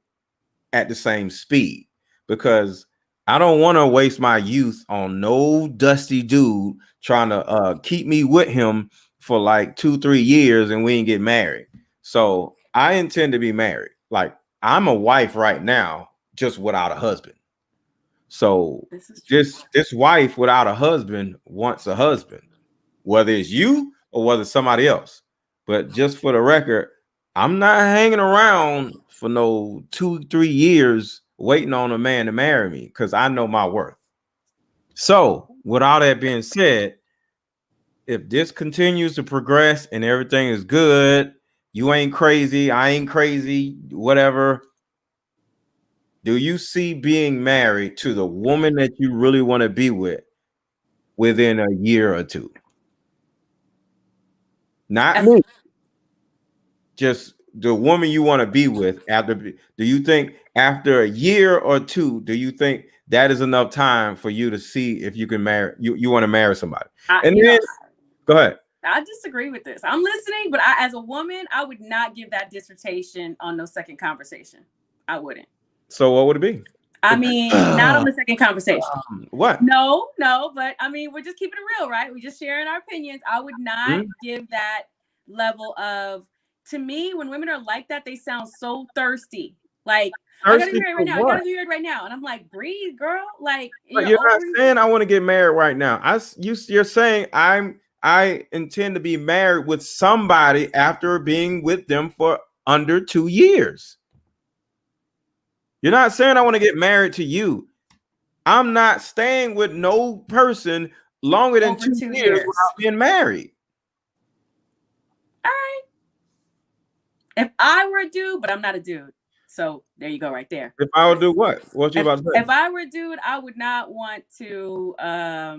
at the same speed, because I don't want to waste my youth on no dusty dude trying to keep me with him for like 2-3 years and we ain't get married. So I intend to be married. Like, I'm a wife right now, just without a husband. So This is true. this wife without a husband wants a husband, whether it's you or whether it's somebody else. But just for the record, I'm not hanging around for no 2-3 years waiting on a man to marry me, because I know my worth. So, with all that being said, if this continues to progress and everything is good, you ain't crazy, I ain't crazy, whatever, do you see being married to the woman that you really want to be with within a year or two? Not me, just the woman you want to be with. Do you think after a year or two, do you think that is enough time for you to see if you can marry you want to marry somebody. And you then know, go ahead. I disagree with this. I'm listening, but as a woman, I would not give that dissertation on no second conversation. I wouldn't. So what would it be? I mean, not on the second conversation. What? No, but I mean, we're just keeping it real, right? We're just sharing our opinions. I would not give that level of, to me, when women are like that, they sound so thirsty. Like, I gotta be married right now. I gotta be married right now. And I'm like, breathe, girl. Like, you're not saying I want to get married right now. You're saying I intend to be married with somebody after being with them for under 2 years. You're not saying I want to get married to you. I'm not staying with no person longer than 2 years without being married. All right. If I were a dude, but I'm not a dude. So there you go right there. If I would do what? What you about to say? If I were a dude, I would not want to I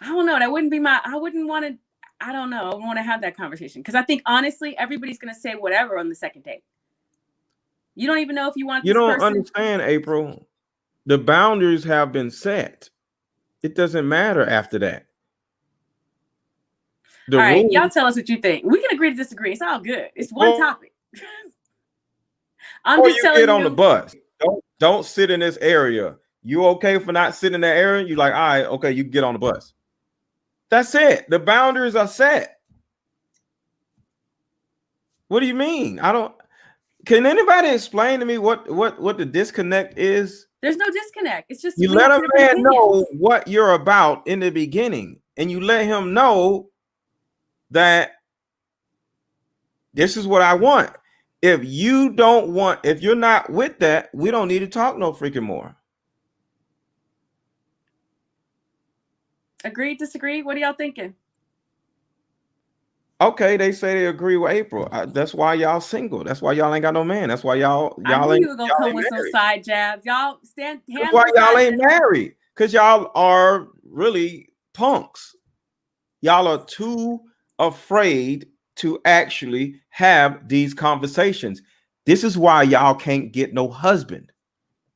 don't know. That wouldn't be I wouldn't want to, I don't know. I wouldn't want to have that conversation. Because I think honestly, everybody's gonna say whatever on the second date. You don't even know if you want this person. You don't understand, April. The boundaries have been set. It doesn't matter after that. All right, y'all tell us what you think. We can agree to disagree. It's all good. It's one topic. I'm just telling you. Get on the bus. Don't sit in this area. You okay for not sitting in that area? You like, all right, okay, you can get on the bus. That's it. The boundaries are set. What do you mean? Can anybody explain to me what the disconnect is? There's no disconnect. It's just you let a man know what you're about in the beginning, and you let him know that this is what I want. If you're not with that, we don't need to talk no freaking more. Agree, disagree? What are y'all thinking? Okay, they say they agree with April. That's why y'all single. That's why y'all ain't got no man. That's why y'all ain't. You were gonna come with some side jabs. Y'all stand. That's why y'all ain't married, because y'all are really punks. Y'all are too afraid to actually have these conversations. This is why y'all can't get no husband.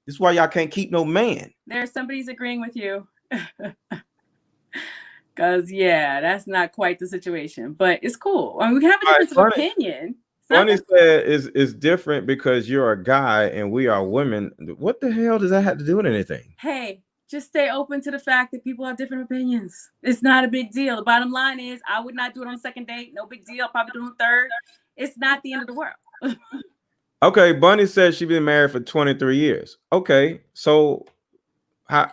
This is why y'all can't keep no man. Somebody's agreeing with you. Because yeah, that's not quite the situation, but it's cool. I mean, we can have a difference of opinion. Funny said is different because you're a guy and we are women. What the hell does that have to do with anything? Hey, just stay open to the fact that people have different opinions. It's not a big deal. The bottom line is, I would not do it on the second date. No big deal. I'll probably do it on the third. It's not the end of the world. Okay, Bunny says she's been married for 23 years. Okay, so how?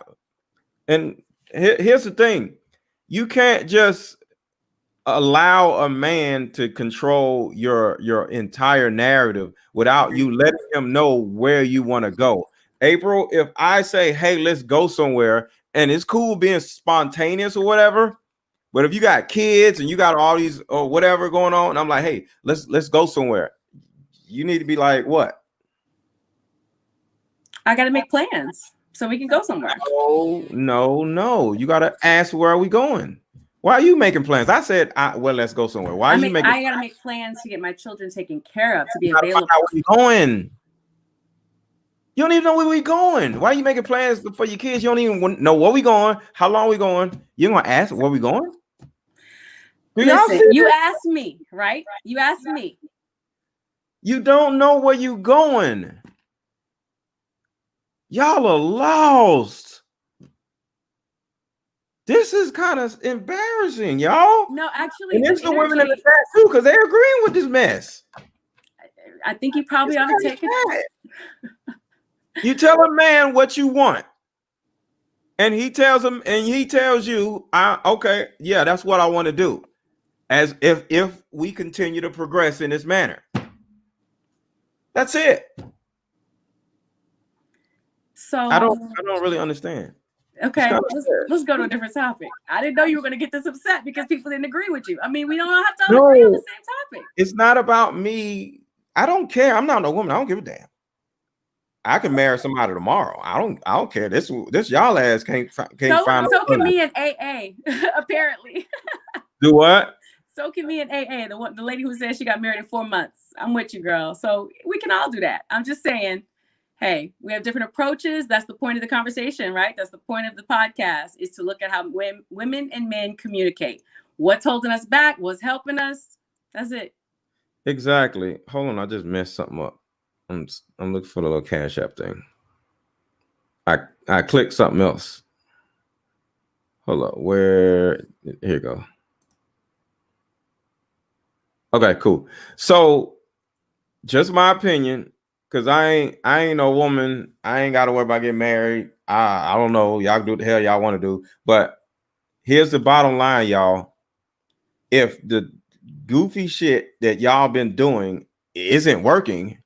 And here's the thing. You can't just allow a man to control your entire narrative without you letting him know where you want to go. April, if I say, hey, let's go somewhere, and it's cool being spontaneous or whatever, but if you got kids and you got all these or whatever going on, and I'm like, hey, let's go somewhere, you need to be like, what? I got to make plans so we can go somewhere. No. You got to ask, where are we going? Why are you making plans? I said, well, let's go somewhere. Why are you making? I got to make plans to get my children taken care of, to be available. Where we going? You don't even know where we going. Why are you making plans for your kids? You don't even know where we going. How long we going? You're gonna ask where we going? Listen, you asked me, right? You asked me. You don't know where you going. Y'all are lost. This is kind of embarrassing, y'all. No, actually, and it's the women in the chat too, because they're agreeing with this mess. I think you probably ought to take it. You tell a man what you want, and he tells you, okay, yeah, that's what I want to do. As if we continue to progress in this manner. That's it. So I don't really understand. Okay, let's go to a different topic. I didn't know you were going to get this upset because people didn't agree with you. I mean, we don't have to agree on the same topic. It's not about me. I don't care. I'm not a woman. I don't give a damn. I can marry somebody tomorrow. I don't care. This y'all ass can't find. So can me and AA, apparently. Do what? So can me and AA, the lady who said she got married in 4 months. I'm with you, girl. So we can all do that. I'm just saying, Hey, we have different approaches. That's the point of the conversation, right? That's the point of the podcast, is to look at how women and men communicate. What's holding us back? What's helping us? That's it. Exactly. Hold on, I just messed something up. I'm looking for the little Cash App thing. I clicked something else. Hold up, where? Here you go. Okay, cool. So, just my opinion, because I ain't no woman. I ain't got to worry about getting married. I don't know. Y'all do what the hell y'all want to do. But here's the bottom line, y'all. If the goofy shit that y'all been doing isn't working,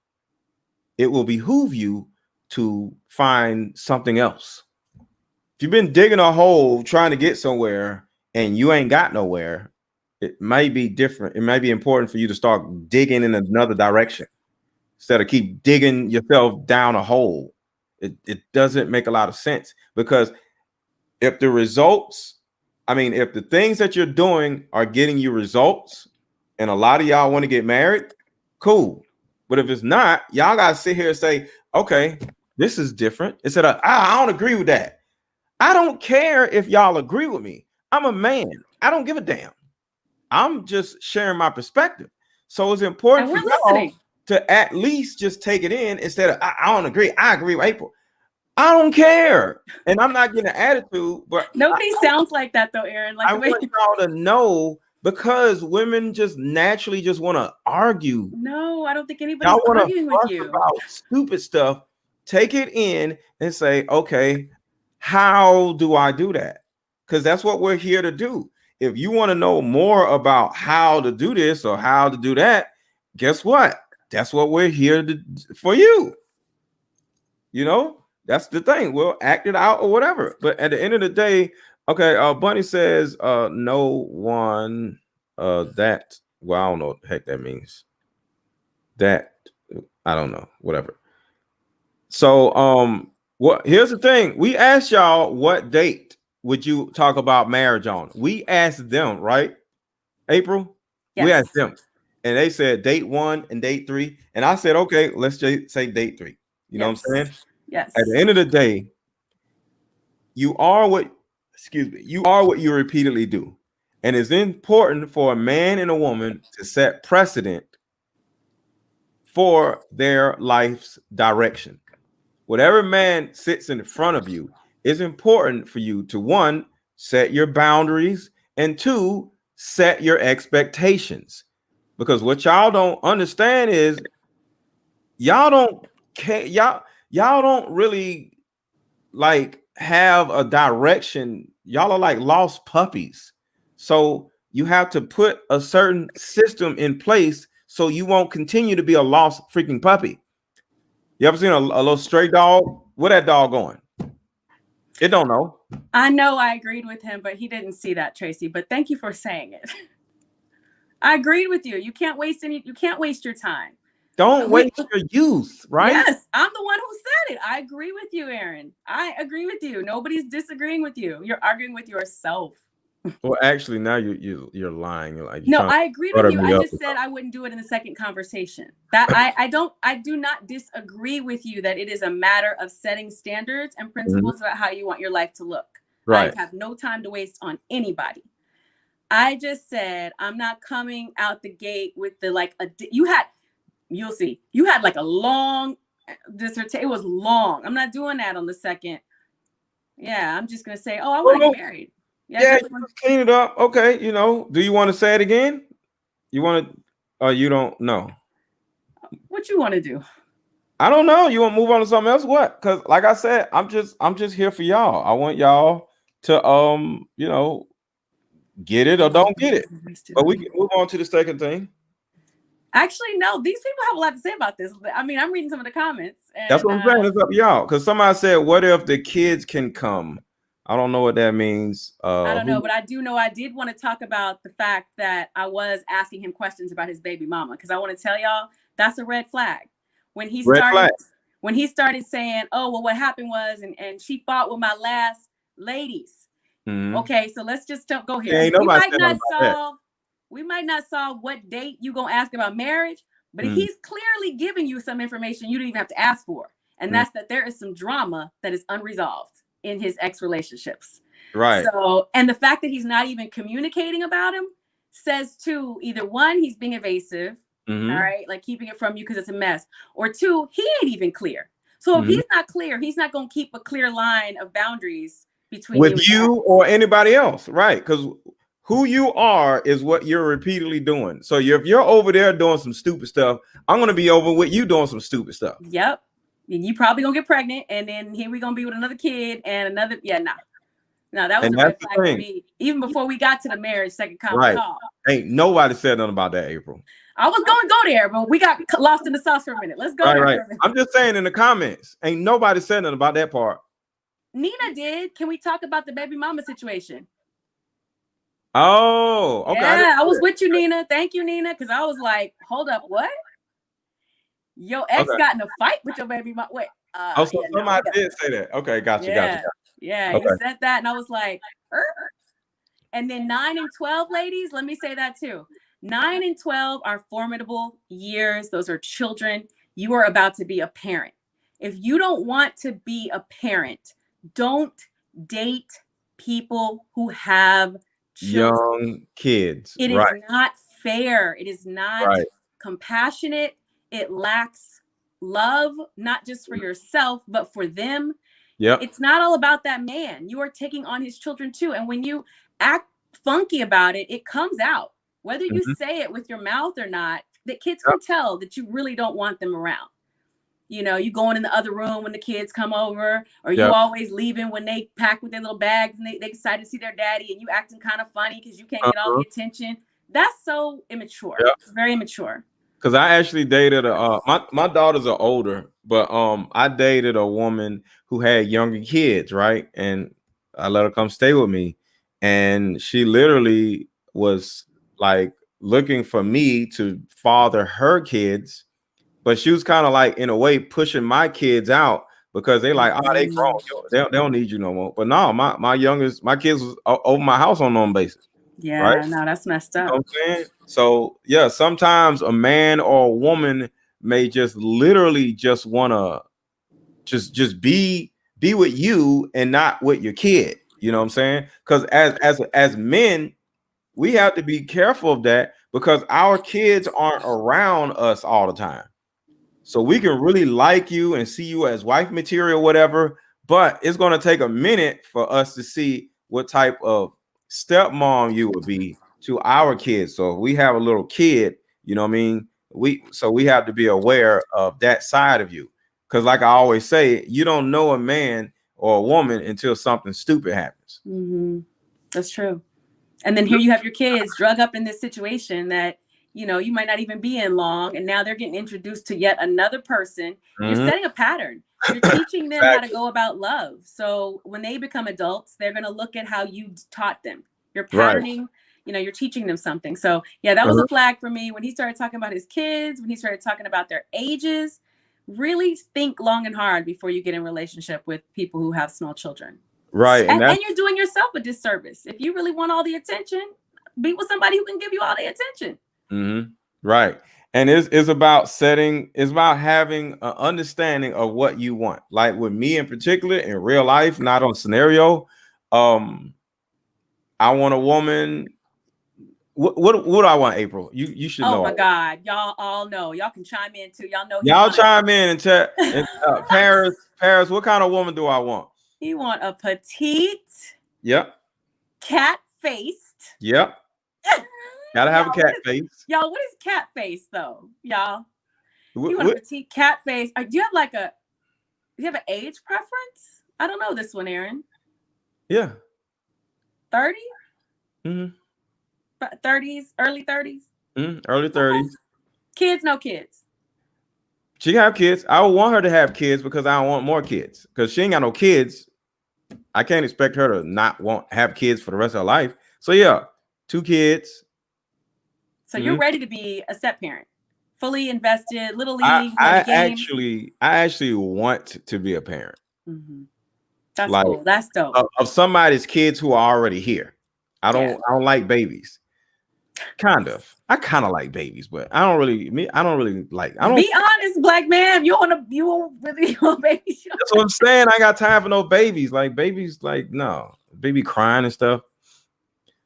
it will behoove you to find something else. If you've been digging a hole trying to get somewhere and you ain't got nowhere, it might be different. It might be important for you to start digging in another direction instead of keep digging yourself down a hole. It doesn't make a lot of sense, because if the results, if the things that you're doing are getting you results and a lot of y'all want to get married, cool. But if it's not, y'all got to sit here and say, okay, this is different. Instead of, I don't agree with that. I don't care if y'all agree with me. I'm a man. I don't give a damn. I'm just sharing my perspective. So it's important for y'all to at least just take it in instead of, I don't agree. I agree with April. I don't care. And I'm not getting an attitude, but nobody sounds like that though, Aaron. Like, I want y'all to know, because women just naturally just want to argue. No, I don't think anybody's arguing with you about stupid stuff. Take it in and say, okay, how do I do that? Because that's what we're here to do. If you want to know more about how to do this or how to do that, guess what? That's what we're here for you. You know, that's the thing. We'll act it out or whatever. But at the end of the day, okay, Bunny says no one that, well, I don't know what the heck that means. That, I don't know, whatever. So what, here's the thing. We asked y'all, what date would you talk about marriage on? We asked them, right? April? Yes. We asked them. And they said date 1 and date 3. And I said, okay, let's just say date 3. You know what I'm saying? Yes. At the end of the day, you are what you repeatedly do. And it's important for a man and a woman to set precedent for their life's direction. Whatever man sits in front of you, it's important for you to, 1, set your boundaries, and 2, set your expectations. Because what y'all don't understand is y'all don't care, y'all don't really like have a direction. Y'all are like lost puppies. So you have to put a certain system in place so you won't continue to be a lost freaking puppy. You ever seen a little stray dog? Where that dog going? It don't know. I know I agreed with him, but he didn't see that, Tracy. But thank you for saying it. I agreed with you. You can't waste your time. Don't waste your youth, right? Yes, I'm the one who said it. I agree with you, Aaron. I agree with you. Nobody's disagreeing with you. You're arguing with yourself. Well, actually, now you're lying. You're like, no, I agree with you. I just said I wouldn't do it in the second conversation. That I do not disagree with you that it is a matter of setting standards and principles about how you want your life to look. Right. I have no time to waste on anybody. I just said I'm not coming out the gate with the you'll see. You had like a long dissertation. It was long. I'm not doing that on the second. Yeah, I'm just gonna say, I want to get married. Yeah, just clean it up. Okay, do you want to say it again? You want to, or you don't know? What you want to do? I don't know. You want to move on to something else? What? Because like I said, I'm just here for y'all. I want y'all to get it or don't get it. But we can move on to the second thing. Actually, no, these people have a lot to say about this. I mean, I'm reading some of the comments. And, that's what I'm saying. It's up to y'all. Because somebody said, what if the kids can come? I don't know what that means. I don't know, but I do know I did want to talk about the fact that I was asking him questions about his baby mama. Because I want to tell y'all, that's a red flag. When he started saying, oh, well, what happened was, and she fought with my last ladies. Mm-hmm. Okay, so let's just go here. We might not solve what date you gonna ask about marriage, but he's clearly giving you some information you didn't even have to ask for. And that's that there is some drama that is unresolved in his ex relationships. Right. So, and the fact that he's not even communicating about him says two, either one, he's being evasive, all right, like keeping it from you because it's a mess, or two, he ain't even clear. So if he's not clear, he's not going to keep a clear line of boundaries between with you, you or anybody else, right? Because who you are is what you're repeatedly doing. So if you're over there doing some stupid stuff, I'm going to be over with you doing some stupid stuff. Yep. And you probably going to get pregnant, and then here we going to be with another kid and another, No, that was a red flag for me. Even before we got to the marriage, second conference call. Ain't nobody said nothing about that, April. I was going to go there, but we got lost in the sauce for a minute. Let's go there for a minute. I'm just saying in the comments, ain't nobody said nothing about that part. Nina did. Can we talk about the baby mama situation? Oh, okay. Yeah, I was with you, Nina. Thank you, Nina, because I was like, hold up, what? Your ex got in a fight with your baby mama. Wait. Somebody did say that. Okay, gotcha. Yeah, you said that, and I was like, And then 9 and 12, ladies, let me say that too. 9 and 12 are formidable years. Those are children. You are about to be a parent. If you don't want to be a parent, don't date people who have children. Young kids. It is not fair. It is not compassionate. It lacks love, not just for yourself, but for them. Yeah. It's not all about that man. You are taking on his children too. And when you act funky about it, it comes out. Whether you say it with your mouth or not, the kids can tell that you really don't want them around. You know, you going in the other room when the kids come over, or you always leaving when they pack with their little bags and they decide to see their daddy, and you acting kind of funny because you can't get all the attention. That's so immature. It's very immature. Because I actually dated my daughters are older, but I dated a woman who had younger kids, right? And I let her come stay with me, and she literally was like looking for me to father her kids, but she was kind of like in a way pushing my kids out because they like, oh, they grown, they don't need you no more. But no, my kids was over my house on no basis. Yeah, no, that's messed up. You know what I'm saying? So yeah, sometimes a man or a woman may just literally just want to just be with you and not with your kid. You know what I'm saying? Because as men, we have to be careful of that because our kids aren't around us all the time. So we can really like you and see you as wife material, whatever, but it's going to take a minute for us to see what type of stepmom you would be to our kids. So if we have a little kid, you know what I mean? We have to be aware of that side of you. Because like I always say, you don't know a man or a woman until something stupid happens. That's true. And then here you have your kids drug up in this situation that, you know, you might not even be in long, and now they're getting introduced to yet another person. You're setting a pattern. You're teaching them how to go about love. So when they become adults, they're going to look at how you taught them. You're patterning, you know, you're teaching them something. So yeah, that was a flag for me when he started talking about his kids, when he started talking about their ages. Really think long and hard before you get in relationship with people who have small children. Right. And you're doing yourself a disservice. If you really want all the attention, be with somebody who can give you all the attention. Right. And it's about it's about having an understanding of what you want. Like with me in particular, in real life, not on scenario. I want a woman. What do I want, April? You should know. Oh my God, y'all all know. Y'all can chime in too. Y'all know. Y'all chime in and chat. Paris, what kind of woman do I want? You want a petite. Yep. Cat faced. Yep. Gotta have a cat face. Y'all, what is cat face though? Y'all, you want a petite cat face? Do you have an age preference? I don't know this one, Aaron. Yeah. 30? 30s, early 30s? Early 30s. Kids, no kids. She can have kids. I would want her to have kids because I don't want more kids. Because she ain't got no kids. I can't expect her to not have kids for the rest of her life. So yeah, 2 kids. So you're ready to be a step parent, fully invested, little league. I actually want to be a parent. That's cool. That's dope. Of somebody's kids who are already here. I don't like babies. Kind of. I kind of like babies, but I don't really like. I don't. Be honest, black man. You really want babies? That's what I'm saying. I got time for no babies. Like babies, like no baby crying and stuff.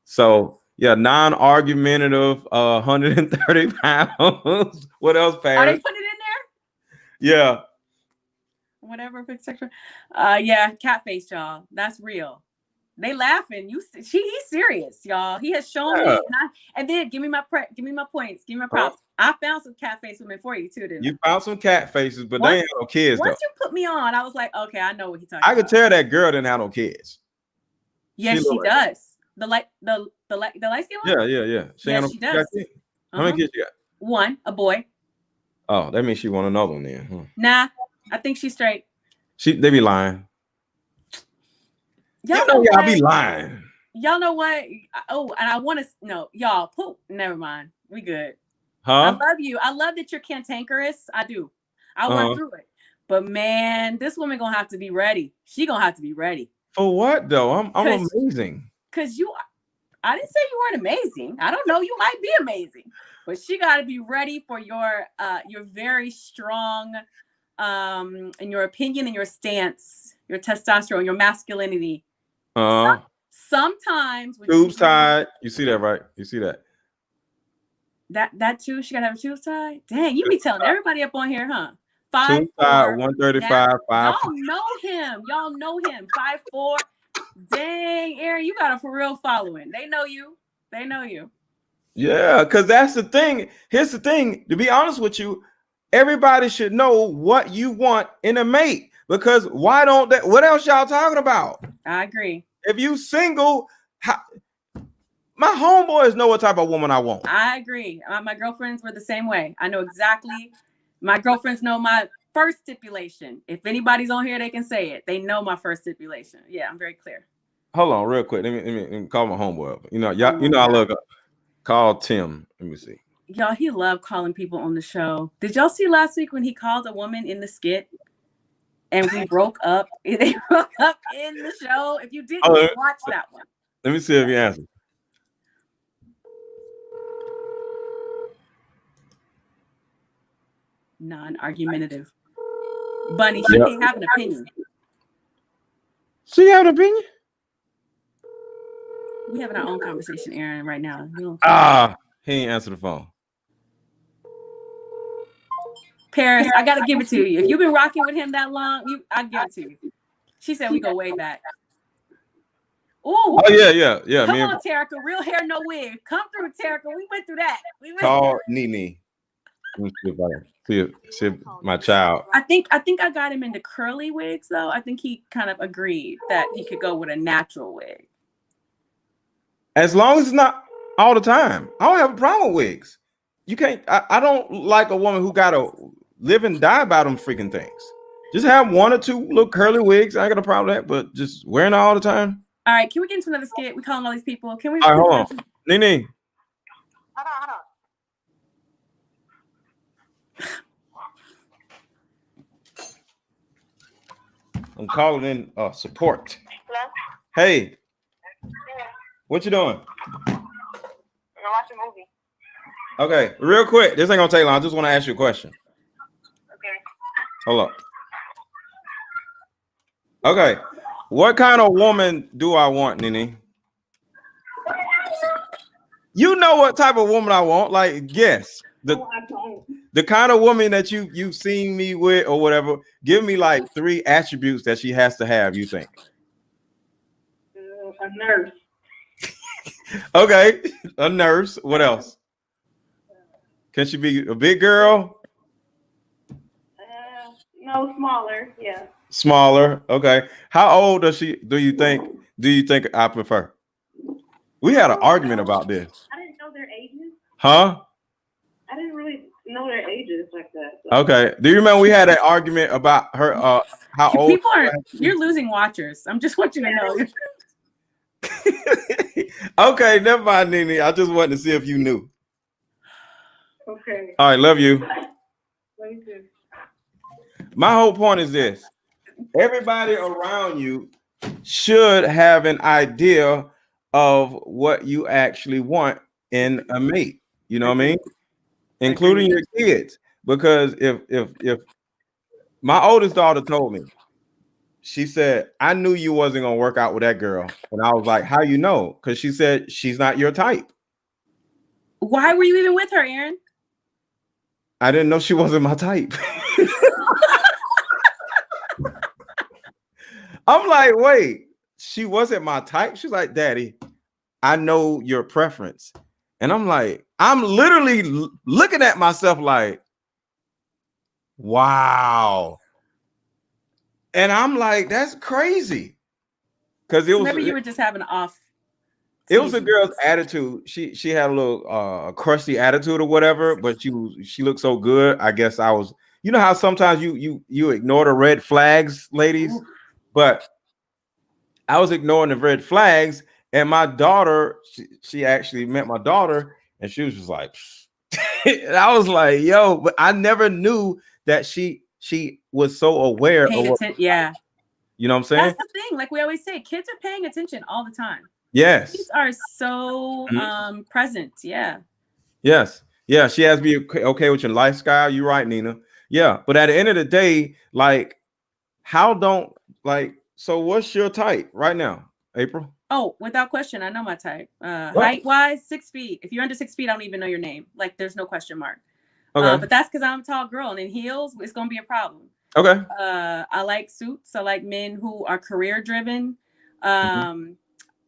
So yeah, non-argumentative, 130 pounds. What else, Are Paris? they putting it in there? Yeah. Whatever, fixed sexual. Yeah, cat face, y'all. That's real. They laughing. He's serious, y'all. He has shown me, and then give me my points, give me my props. I found some cat face women for you too. Didn't You found some cat faces, but they ain't no kids. Once you put me on, I was like, okay, I know what he's talking about. I could tell that girl didn't have no kids. Yes, she does. The light skin one. Yeah. She does. How many kids you got? One, a boy. Oh, that means she want another one then. Huh? Nah, I think she's straight. They be lying. Y'all be lying. Y'all know what? Oh, and I want to know, y'all. Never mind. We good. Huh? I love you. I love that you're cantankerous. I do. I went through it. But man, this woman gonna have to be ready. She gonna have to be ready. For what though? I'm amazing. Cause I didn't say you weren't amazing. I don't know. You might be amazing, but she got to be ready for your very strong, in your opinion and your stance, your testosterone, your masculinity. Sometimes tubes tied. You see that, right? You see that? That too. She gotta have tubes tied. Dang, you be telling everybody up on here, huh? 5'4", 135. Y'all know him. 5'4". Dang, Aaron, you got a for real following. They know you. Yeah, because that's the thing. Here's the thing. To be honest with you, everybody should know what you want in a mate. Because why don't that? What else y'all talking about? I agree. If you single, my homeboys know what type of woman I want. I agree. My girlfriends were the same way. I know exactly. My girlfriends know my first stipulation. If anybody's on here, they can say it. They know my first stipulation. Yeah, I'm very clear. Hold on, real quick. Let me call my homeboy up. I look up. Call Tim. Let me see. Y'all, he loved calling people on the show. Did y'all see last week when he called a woman in the skit? And we broke up. They broke up in the show. If you didn't watch that one. Let me see if he answers. Non-argumentative. Bunny, she can't have an opinion. She have an opinion? We having our own conversation, Aaron, right now. He ain't answer the phone. Paris, I gotta give it to you. If you've been rocking with him that long, I give it to you. She said we go way back. Ooh. Oh yeah. Come on, Terica. Real hair, no wig. Come through, Terica. We went through that. Call Nene. Let me see if my child. I think I got him into curly wigs though. I think he kind of agreed that he could go with a natural wig. As long as it's not all the time. I don't have a problem with wigs. You can't. I don't like a woman who got to live and die by them freaking things. Just have one or two little curly wigs. I got a problem with that, but just wearing it all the time. All right, can we get into another skit? We calling all these people. Can we? All right, hold on, Nene. Hold on. I'm calling in support. Hello? Hey. Yeah. What you doing? I'm watching a movie. Okay, real quick. This ain't gonna take long. I just want to ask you a question. Okay. Hold up. Okay. What kind of woman do I want, Nene? You know what type of woman I want. Like, guess. The kind of woman that you've seen me with or whatever. Give me like 3 attributes that she has to have, you think? A nurse. Okay. A nurse. What else? Can she be a big girl? No, smaller. Yeah. Smaller. Okay. How old do you think I prefer? We had an argument about this. I didn't know their ages. Huh? I didn't really know their ages like that. So. Okay. Do you remember we had an argument about her how old people are? You're losing watchers. I'm just want you to know. Okay, never mind, Nene. I just wanted to see if you knew. Okay. All right, love you. Love you too. My whole point is this. Everybody around you should have an idea of what you actually want in a mate. You know what I mean? Agreed. Including your kids. Because if my oldest daughter told me, she said, I knew you wasn't gonna work out with that girl. And I was like, how you know? Because she said she's not your type. Why were you even with her, Aaron? I didn't know she wasn't my type. I'm like, wait, she wasn't my type. She's like, Daddy, I know your preference. And I'm like, I'm literally looking at myself like, wow. And I'm like, that's crazy. Because Maybe you were just having off. It was a girl's attitude. She had a little crusty attitude or whatever, but she looked so good. I guess I was, you know how sometimes you ignore the red flags, ladies, but I was ignoring the red flags, and my daughter, she actually met my daughter, and she was just like, and I was like, yo, but I never knew that she was so aware of what, yeah. You know what I'm saying? That's the thing. Like we always say, kids are paying attention all the time. Yes. Kids are so present. Yeah. Yes. Yeah. She has to be okay with your lifestyle. You're right, Nina. Yeah. But at the end of the day, like, so what's your type right now, April? Oh, without question, I know my type. Height wise, 6 feet. If you're under 6 feet, I don't even know your name. Like, there's no question mark. Okay. But that's because I'm a tall girl, and in heels, it's gonna be a problem. Okay. I like suits. I like men who are career driven.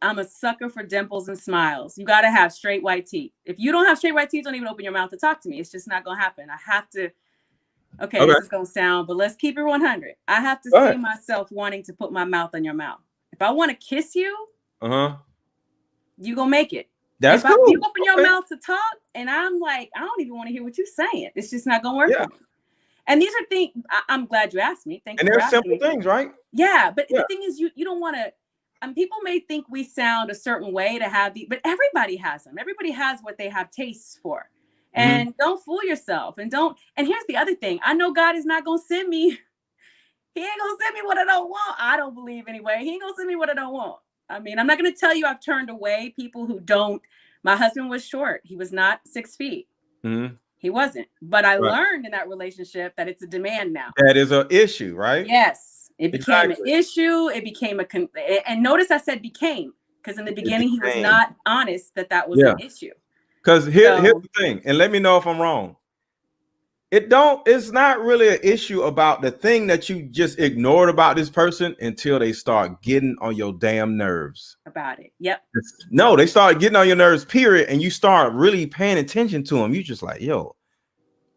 I'm a sucker for dimples and smiles. You got to have straight white teeth. If you don't have straight white teeth, don't even open your mouth to talk to me. It's just not going to happen. I have to. Okay, this is going to sound, but let's keep it 100. I have to see myself wanting to put my mouth on your mouth. If I want to kiss you, you going to make it. That's cool. If you open your mouth to talk, and I'm like, I don't even want to hear what you're saying. It's just not going to work for me. And these are things, I'm glad you asked me. Thank you. And they're simple things, right? Yeah, but the thing is, you don't want to. People may think we sound a certain way to have these, but everybody has them. Everybody has what they have tastes for. And don't fool yourself. And here's the other thing. I know God is not going to send me. He ain't going to send me what I don't want. I don't believe anyway. He ain't going to send me what I don't want. I mean, I'm not going to tell you I've turned away people who don't. My husband was short. He was not 6 feet. He wasn't. But I learned in that relationship that it's a demand now. That is an issue, right? Yes. It became an issue. It became and notice I said became, because in the beginning he was not honest that was an issue. Because here's the thing, and let me know if I'm wrong. It's not really an issue about the thing that you just ignored about this person until they start getting on your damn nerves. About it. Yep. No, they start getting on your nerves, period. And you start really paying attention to them. You just like, yo,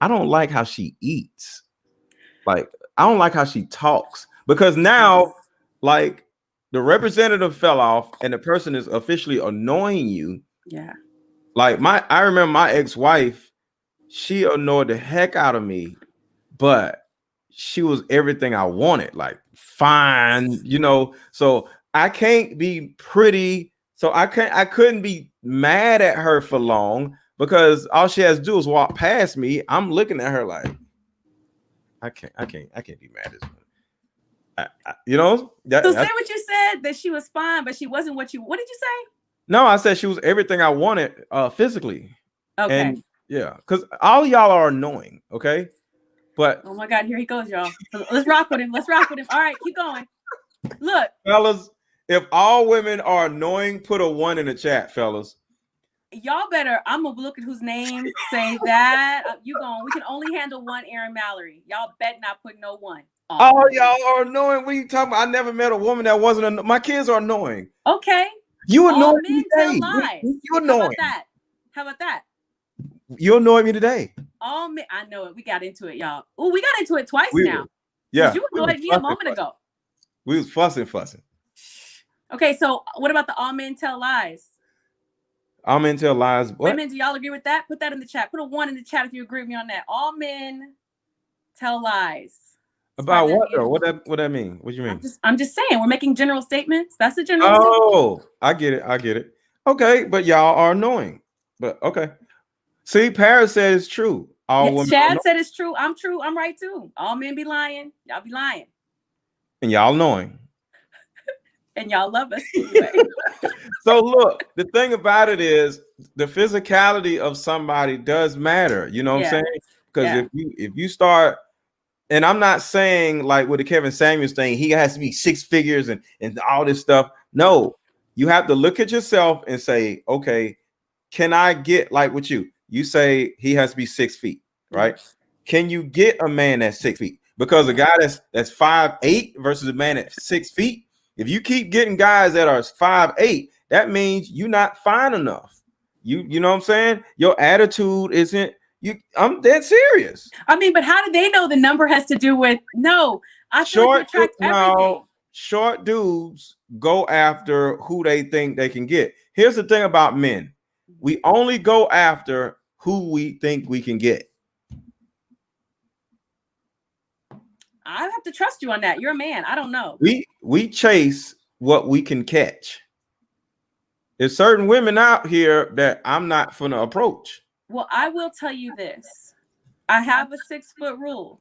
I don't like how she eats. Like, I don't like how she talks. Because now, like, the representative fell off and the person is officially annoying you. Yeah. Like I remember my ex-wife, she annoyed the heck out of me, but she was everything I wanted, like fine, so I can't be pretty. So I couldn't be mad at her for long because all she has to do is walk past me. I'm looking at her like, I can't be mad at this one. So say what you said, that she was fine, but she wasn't what did you say? No, I said she was everything I wanted physically. Okay. And yeah, because all y'all are annoying, okay? But oh my God, here he goes, y'all. So let's rock with him. All right, keep going. Look. Fellas, if all women are annoying, put a 1 in the chat, fellas. Y'all better, I'm gonna look at whose name say that. We can only handle one Aaron Mallory. Y'all bet not put no 1. Oh, y'all are annoying. What are you talking about? I never met a woman that wasn't my kids are annoying. Okay. You annoy me today. You annoying. How about that? You annoy me today. All men, I know it. We got into it, y'all. Oh, we got into it twice now. Yeah. You annoyed me a moment ago. We was fussing. Okay, so what about the all men tell lies? All men tell lies. What? Women, do y'all agree with that? Put that in the chat. Put a 1 in the chat if you agree with me on that. All men tell lies. About what though? What that mean? What do you mean? I'm just saying, we're making general statements. That's a general statement. I get it. Okay, but y'all are annoying. But okay. See, Paris said it's true. All women. Chad said it's true. I'm true. I'm right too. All men be lying. Y'all be lying. And y'all annoying. and y'all love us anyway. So look, the thing about it is the physicality of somebody does matter. You know what I'm saying? Because if you start, and I'm not saying like with the Kevin Samuels thing, he has to be six figures and all this stuff. No, you have to look at yourself and say, okay, can I get like with you? You say he has to be 6 feet, right? Can you get a man that's 6 feet? Because a guy that's 5'8" versus a man at 6 feet, if you keep getting guys that are 5'8", that means you're not fine enough. You know what I'm saying? Your attitude isn't. I'm dead serious. I mean, but how do they know the number has to do with I feel like you attract everything. Short dudes go after who they think they can get. Here's the thing about men. We only go after who we think we can get. I have to trust you on that. You're a man. I don't know. We chase what we can catch. There's certain women out here that I'm not gonna approach. Well, I will tell you this. I have a 6-foot rule.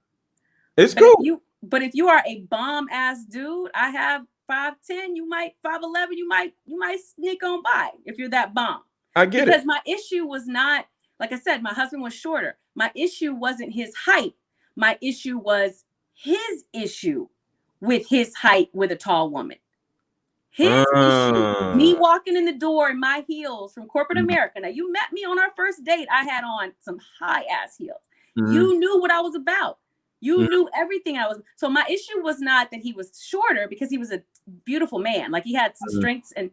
It's cool. But if you are a bomb ass dude, I have 5'10", you might 5'11", you might sneak on by if you're that bomb. I get it. Because my issue was not, like I said, my husband was shorter. My issue wasn't his height. My issue was his issue with his height with a tall woman. His issue, me walking in the door in my heels from corporate America. Now, you met me on our first date. I had on some high ass heels. You knew what I was about. You knew everything I was. So my issue was not that he was shorter, because he was a beautiful man. Like, he had some strengths and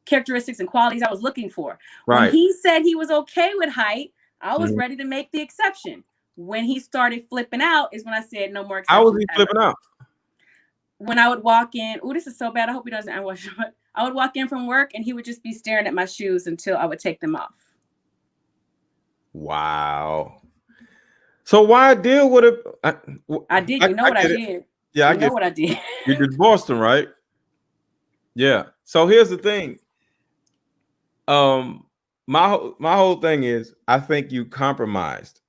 characteristics and qualities I was looking for. Right. When he said he was okay with height, I was ready to make the exception. When he started flipping out is when I said no more exceptions. How was he flipping out? When I would walk in, this is so bad. I hope he doesn't. I would walk in from work and he would just be staring at my shoes until I would take them off. Wow. So why deal with it? I did. You know what I did? Yeah, I know what I did. You did Boston, right? Yeah. So here's the thing. My whole thing is, I think you compromised,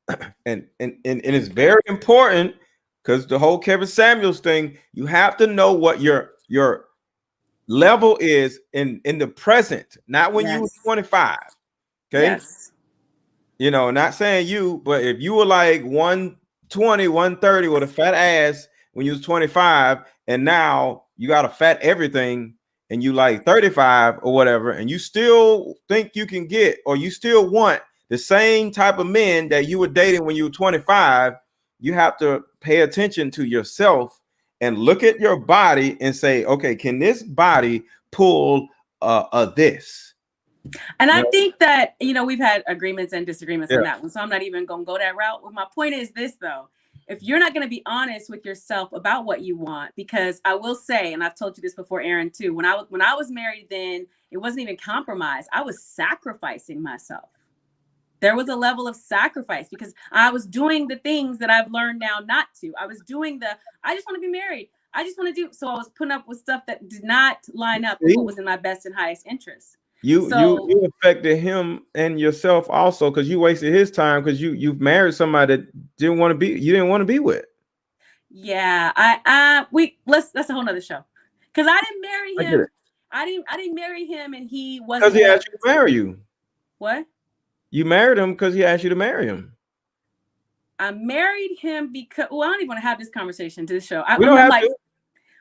and it's very important, because the whole Kevin Samuels thing, you have to know what your level is in the present, not when you were 25. Okay. Yes. You know, not saying you, but if you were like 120, 130 with a fat ass when you was 25, and now you got a fat everything and you like 35 or whatever, and you still think you can get, or you still want the same type of men that you were dating when you were 25, you have to pay attention to yourself and look at your body and say, okay, can this body pull this? And I think that, we've had agreements and disagreements on that one. So I'm not even going to go that route. Well, my point is this, though. If you're not going to be honest with yourself about what you want, because I will say, and I've told you this before, Aaron, too, when I was married, then it wasn't even compromise. I was sacrificing myself. There was a level of sacrifice because I was doing the things that I've learned now not to. I was doing I just want to be married. I just want to do. So I was putting up with stuff that did not line up with what was in my best and highest interest. You affected him and yourself also, because you wasted his time, because you've married somebody that you didn't want to be with. Yeah, that's a whole nother show. Because I didn't marry him. I didn't marry him, and he wasn't. Because he asked you to marry you. What? You married him because he asked you to marry him. I married him because I don't even want to have this conversation to the show. We don't have to.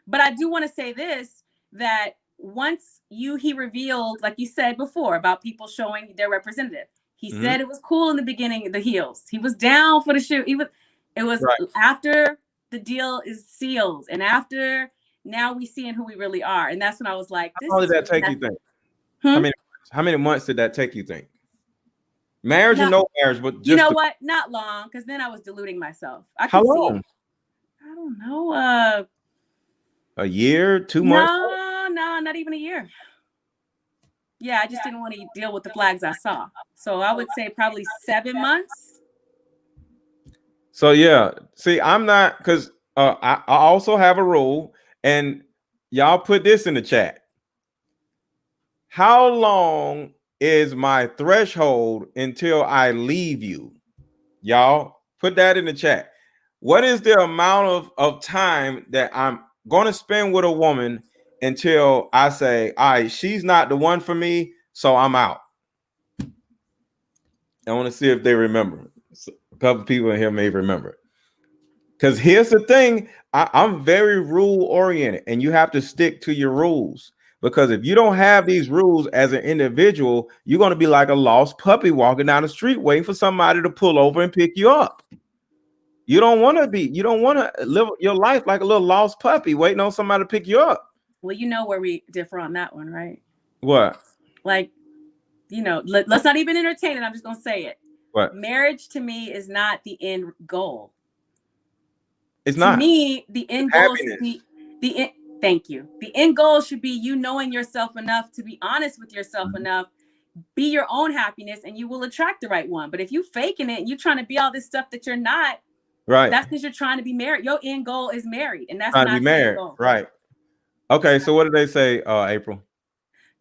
But I do want to say this, that once he revealed, like you said before, about people showing their representative. He said it was cool in the beginning, the heels. He was down for the shoe. It was after the deal is sealed, and after now we seeing who we really are. And that's when I was like, how long did that take, you think? How many months did that take, you think? Marriage or no marriage, but just, you know what? Not long, because then I was deluding myself. How long? I don't know. A year, 2 months? No, not even a year. Yeah, I just didn't want to deal with the flags I saw. So I would say probably 7 months. So yeah, see, I'm not, because I also have a rule, and y'all put this in the chat. How long is my threshold until I leave you? Y'all put that in the chat. What is the amount of time that I'm going to spend with a woman until I say, all right, she's not the one for me, so I'm out. I want to see if they remember. So a couple people in here may remember. Because here's the thing, I'm very rule oriented, and you have to stick to your rules. Because if you don't have these rules as an individual, you're going to be like a lost puppy walking down the street waiting for somebody to pull over and pick you up. You don't want to live your life like a little lost puppy waiting on somebody to pick you up. Well, you know where we differ on that one, right? What? Like, let's not even entertain it. I'm just going to say it. What? Marriage to me is not the end goal. It's not. To me, the end goal should be thank you. The end goal should be you knowing yourself enough to be honest with yourself enough, be your own happiness, and you will attract the right one. But if you faking it and you trying to be all this stuff that you're not, right, that's because you're trying to be married. Your end goal is married, and that's trying not to be married. Goal. Right. Okay, so what did they say, April?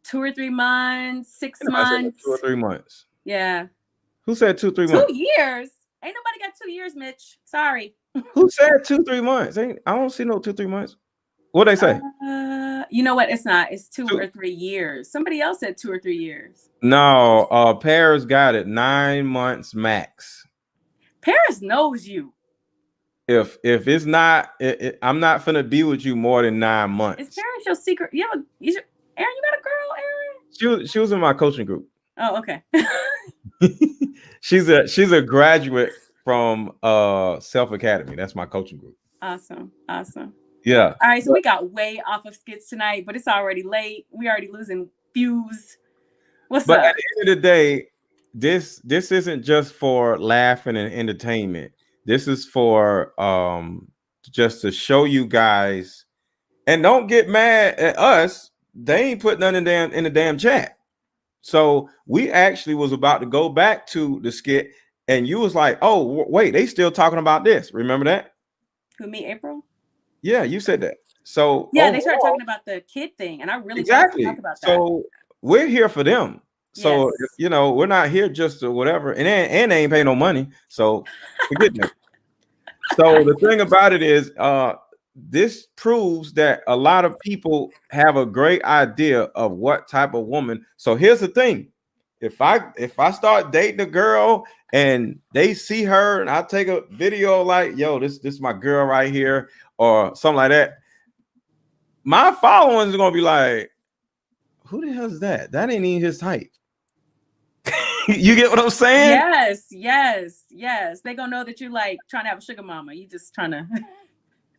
2 or 3 months, 6 months. 2 or 3 months. Yeah. Who said 2 3 months? 2 years. Ain't nobody got 2 years, Mitch. Sorry. Who said 2 3 months? I don't see no 2 3 months. What they say? You know what? It's not. It's 2 or 3 years. Somebody else said 2 or 3 years. No, Paris got it 9 months max. Paris knows you. If it's not, I'm not finna be with you more than 9 months. Is Paris your secret? Aaron, you got a girl, Aaron? She was in my coaching group. Oh, okay. she's a graduate from Self Academy. That's my coaching group. Awesome. Yeah. All right, so we got way off of skits tonight, but it's already late. We already losing views. What's up? But at the end of the day, this isn't just for laughing and entertainment. This is for just to show you guys, and don't get mad at us. They ain't put nothing in the damn chat. So we actually was about to go back to the skit, and you was like, "Oh, wait, they still talking about this." Remember that? Who, me, April? Yeah, you said that. So yeah, they started talking about the kid thing, and I really wanted to talk about that. So we're here for them. So yes. We're not here just to whatever, and they ain't paying no money. So forget that. So the thing about it is, this proves that a lot of people have a great idea of what type of woman. So here's the thing: if I start dating a girl and they see her, and I take a video like, "Yo, this my girl right here," or something like that, my followers are gonna be like, "Who the hell is that? That ain't even his type." You get what I'm saying? Yes. They gonna know that you like trying to have a sugar mama. You just trying to.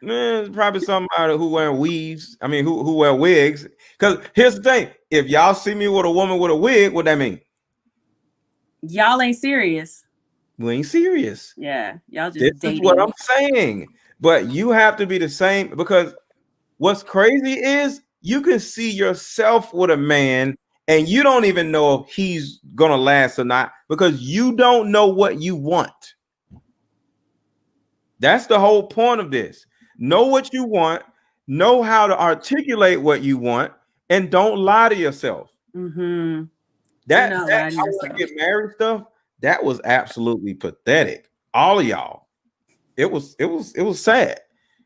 Man, probably somebody who wear weaves. I mean, who wear wigs. Because here's the thing: if y'all see me with a woman with a wig, what that mean? Y'all ain't serious. We ain't serious. Yeah, y'all just. This dating. is what I'm saying. But you have to be the same, because what's crazy is you can see yourself with a man and you don't even know if he's gonna last or not, because you don't know what you want. That's the whole point of this. Know what you want, know how to articulate what you want, and don't lie to yourself. Mm-hmm. That I want to get married stuff, that was absolutely pathetic. All of y'all. It was sad.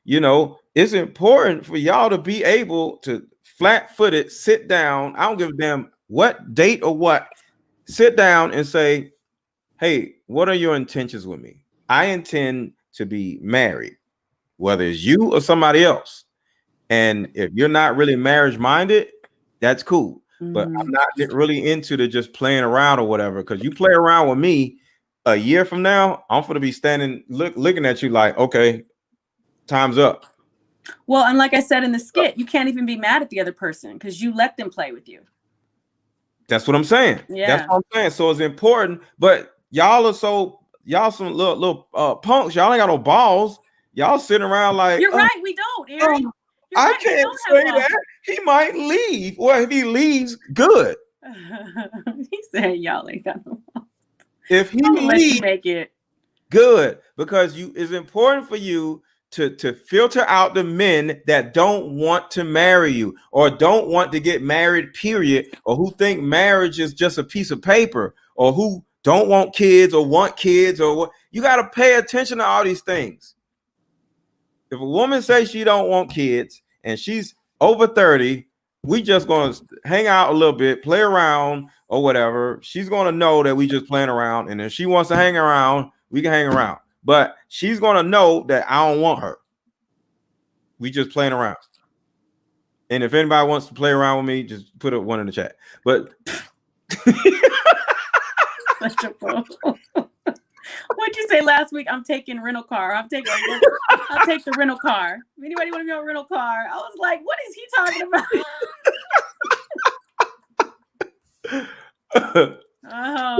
It's important for y'all to be able to flat-footed sit down. I don't give a damn what date or what. Sit down and say, "Hey, what are your intentions with me? I intend to be married, whether it's you or somebody else. And if you're not really marriage minded, that's cool. But I'm not really into the just playing around or whatever, because you play around with me a year from now, I'm going to be standing looking at you like, okay, time's up." Well, and like I said in the skit, you can't even be mad at the other person because you let them play with you. That's what I'm saying. Yeah. That's what I'm saying. So it's important, but y'all some little punks. Y'all ain't got no balls. Y'all sitting around like, you're right, we don't, Aaron. I can't say that. He might leave. Well, if he leaves, good. He said y'all ain't got no balls. If he leaves, make it good, because it's important for you to filter out the men that don't want to marry you or don't want to get married, period, or who think marriage is just a piece of paper, or who don't want kids or want kids, or what. You got to pay attention to all these things. If a woman says she don't want kids and she's over 30, we just gonna hang out a little bit, play around or whatever. She's gonna know that we just playing around, and if she wants to hang around, we can hang around. But she's gonna know that I don't want her. We just playing around. And if anybody wants to play around with me, just put one in the chat. But Such a pro. What'd you say last week? I'm taking rental car. I'll take the rental car. If anybody want to be on a rental car? I was like, what is he talking about?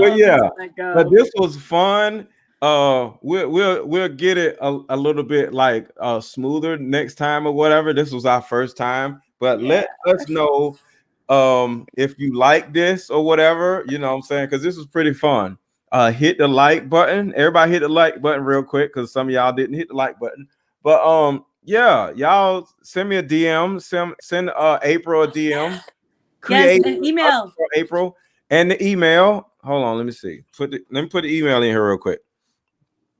But yeah, but this was fun. We'll get it a little bit like smoother next time or whatever. This was our first time, but let us know if you like this or whatever, you know what I'm saying, because this was pretty fun. Hit the like button. Everybody hit the like button real quick, because some of y'all didn't hit the like button. But yeah, y'all send me a DM. Send April a DM. Create an email. April. And the email, hold on, let me see. Let me put the email in here real quick.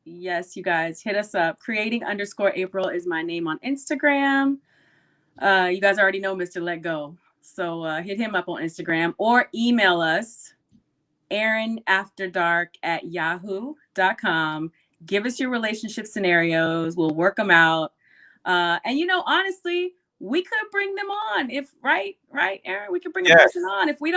Yes, you guys, hit us up. Creating_April is my name on Instagram. You guys already know MrLetGo. So hit him up on Instagram or email us, aaronafterdark@yahoo.com. Give us your relationship scenarios. We'll work them out. And, you know, honestly, we could bring them on right, Aaron, we could bring a person on. If we're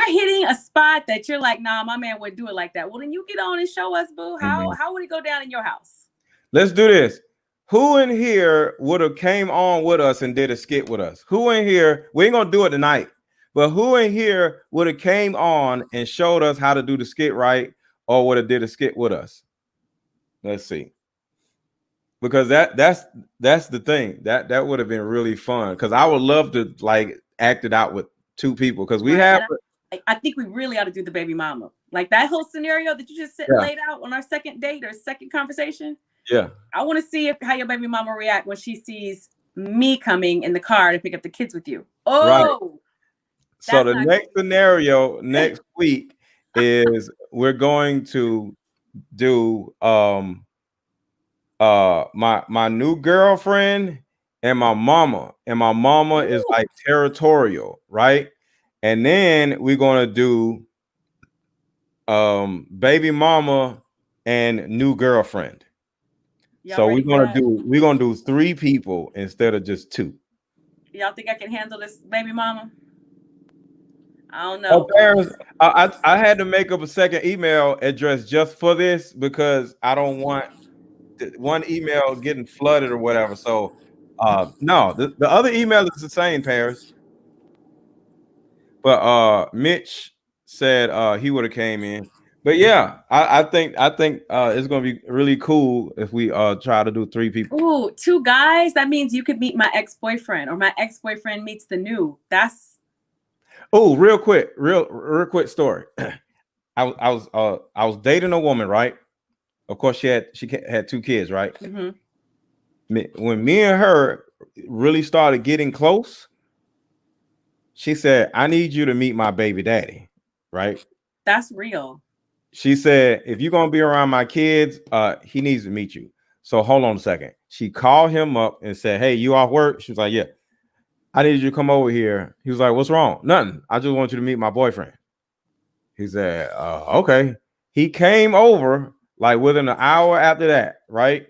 hitting a spot that you're like, nah, my man wouldn't do it like that. Well, then you get on and show us, boo, how would it go down in your house? Let's do this. Who in here would have came on with us and did a skit with us? Who in here, we ain't gonna do it tonight, but who in here would have came on and showed us how to do the skit right, or would have did a skit with us? Let's see. Because that's the thing that would have been really fun, because I would love to like act it out with two people, because we have. I think we really ought to do the baby mama, like that whole scenario that you just laid out on our second date or second conversation. Yeah, I want to see how your baby mama react when she sees me coming in the car to pick up the kids with you. Oh, right. So the next scenario next week is we're going to do my new girlfriend and my mama. And my mama is like territorial, right? And then we're gonna do baby mama and new girlfriend. So we're gonna do 3 people instead of just 2. Y'all think I can handle this baby mama? I don't know. I had to make up a second email address just for this, because I don't want one email getting flooded or whatever. So no, the other email is the same, Paris. But Mitch said he would have came in. But yeah, I think it's gonna be really cool if we try to do 3 people. Ooh, 2 guys. That means you could meet my ex-boyfriend, or my ex-boyfriend meets the new. That's real quick story. I was dating a woman, right? Of course, she had 2 kids, right? Mm-hmm. When me and her really started getting close, she said, I need you to meet my baby daddy, right? That's real. She said, if you're gonna be around my kids, he needs to meet you. So hold on a second. She called him up and said, hey, you off work? She was like, yeah. I need you to come over here. He was like, what's wrong? Nothing. I just want you to meet my boyfriend. He said, okay. He came over like within an hour after that, right?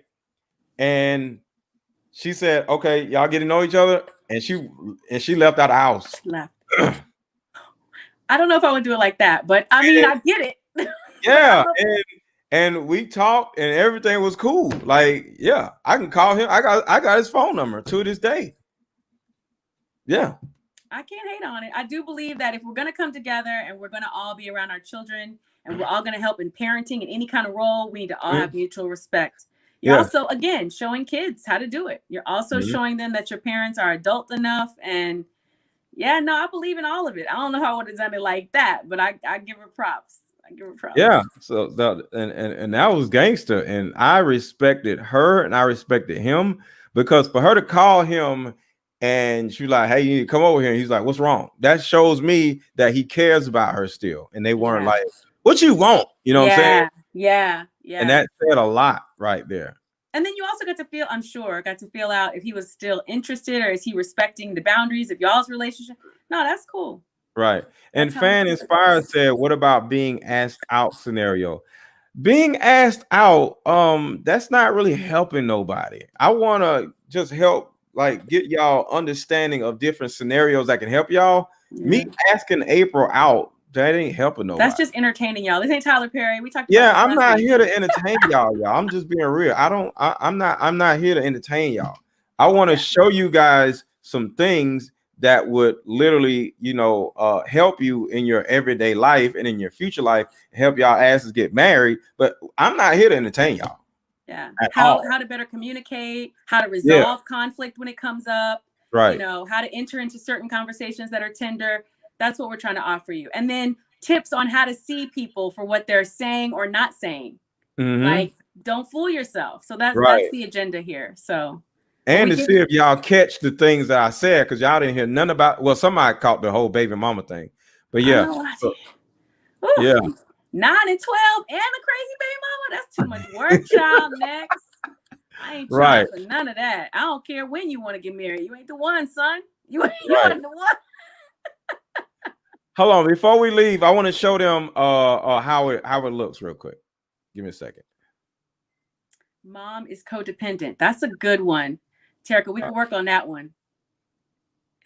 And she said, okay, y'all get to know each other. And she left out of the house. Left. I don't know if I would do it like that, but I mean, I get it. Yeah. And we talked and everything was cool. Like, yeah, I can call him. I got his phone number to this day. Yeah. I can't hate on it. I do believe that if we're going to come together and we're going to all be around our children and we're all going to help in parenting in any kind of role, we need to all have mutual respect. You're also, again, showing kids how to do it. You're also showing them that your parents are adult enough. And yeah, no, I believe in all of it. I don't know how I would have done it like that, but I give her props. Yeah. So and that was gangster. And I respected her and I respected him, because for her to call him and she was like, hey, you need to come over here. And he's like, what's wrong? That shows me that he cares about her still. And they weren't like, what you want? You know what I'm saying? Yeah. And that said a lot right there. And then you also got to feel out if he was still interested, or is he respecting the boundaries of y'all's relationship. No, that's cool. Right. And Fan Inspired said, what about being asked out scenario? Being asked out, that's not really helping nobody. I want to just help, like, get y'all understanding of different scenarios that can help y'all. Yeah. Me asking April out, that ain't helping nobody. That's just entertaining y'all. This ain't Tyler Perry. We talked about. Yeah, I'm not here to entertain y'all. I'm just being real. I'm not here to entertain y'all. I want to show you guys some things that would literally, help you in your everyday life and in your future life, help y'all asses get married. But I'm not here to entertain y'all. Yeah. How to better communicate, how to resolve conflict when it comes up. Right. How to enter into certain conversations that are tender. That's what we're trying to offer you. And then tips on how to see people for what they're saying or not saying. Mm-hmm. Like, don't fool yourself. So that's the agenda here. So. And to see if y'all catch the things that I said, because y'all didn't hear none about. Well, somebody caught the whole baby mama thing, but yeah, 9 and 12 and the crazy baby mama. That's too much work, child. Next, I ain't trying for none of that. I don't care when you want to get married. You ain't the one, son. You ain't the one. Hold on, before we leave, I want to show them how it looks real quick. Give me a second. Mom is codependent. That's a good one. Terica, we can work on that one.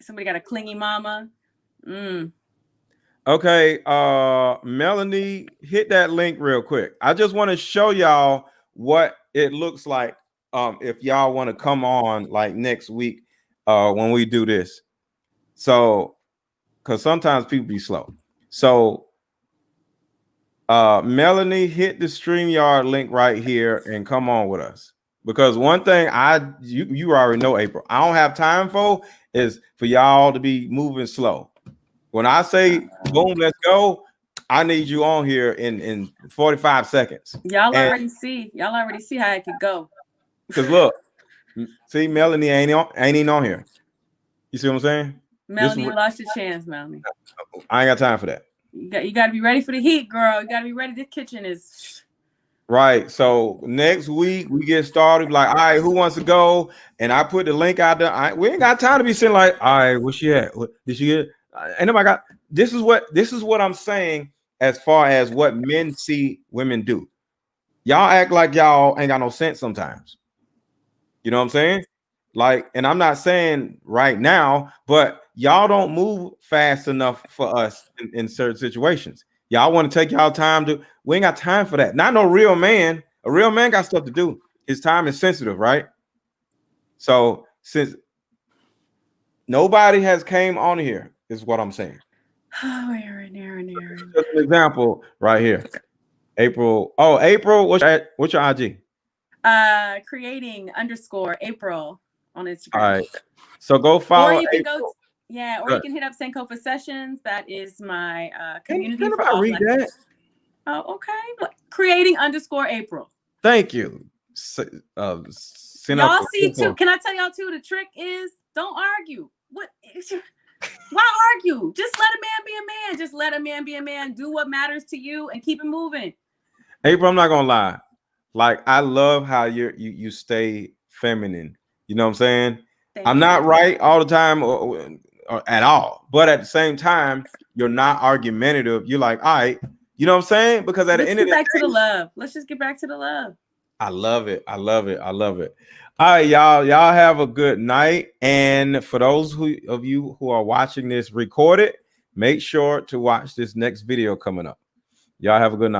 Somebody got a clingy mama. Okay, Melanie, hit that link real quick. I just want to show y'all what it looks like if y'all want to come on like next week when we do this. So, because sometimes people be slow. So, Melanie, hit the StreamYard link right here and come on with us. Because one thing you already know, April, I don't have time for is for y'all to be moving slow. When I say boom, let's go, I need you on here in 45 seconds. Y'all already see how it could go. Because look, see, Melanie ain't even on here. You see what I'm saying? Melanie, you lost your chance, Melanie. I ain't got time for that. You got to be ready for the heat, girl. You got to be ready. The kitchen is right. So next week we get started. Like, all right, who wants to go? And I put the link out there. We ain't got time to be sitting like, all right, where's she at? Did she get? And nobody got. This is what I'm saying as far as what men see women do. Y'all act like y'all ain't got no sense sometimes. You know what I'm saying? Like, and I'm not saying right now, but y'all don't move fast enough for us in certain situations. Y'all want to take y'all time to. We ain't got time for that. Not no real man. A real man got stuff to do. His time is sensitive, right? So since nobody has came on here, is what I'm saying. Oh, Aaron. Just an example right here. April. Oh, April. What's your IG? Creating _April on Instagram. All right. So go follow. Or you can April. You can hit up Sankofa Sessions. That is my community. Can I read that? Oh, okay. Creating _April. Thank you. Y'all see too. Can I tell y'all too? The trick is don't argue. Why argue? Just let a man be a man. Just let a man be a man. Do what matters to you and keep it moving. April, I'm not gonna lie. Like, I love how you stay feminine. You know what I'm saying? I'm not right all the time or at all, but at the same time, you're not argumentative. You're like, all right, you know what I'm saying? Because at the end of the day, to the love. Let's just get back to the love. I love it. I love it. All right, y'all have a good night. And for those of you who are watching this recorded, make sure to watch this next video coming up. Y'all have a good night.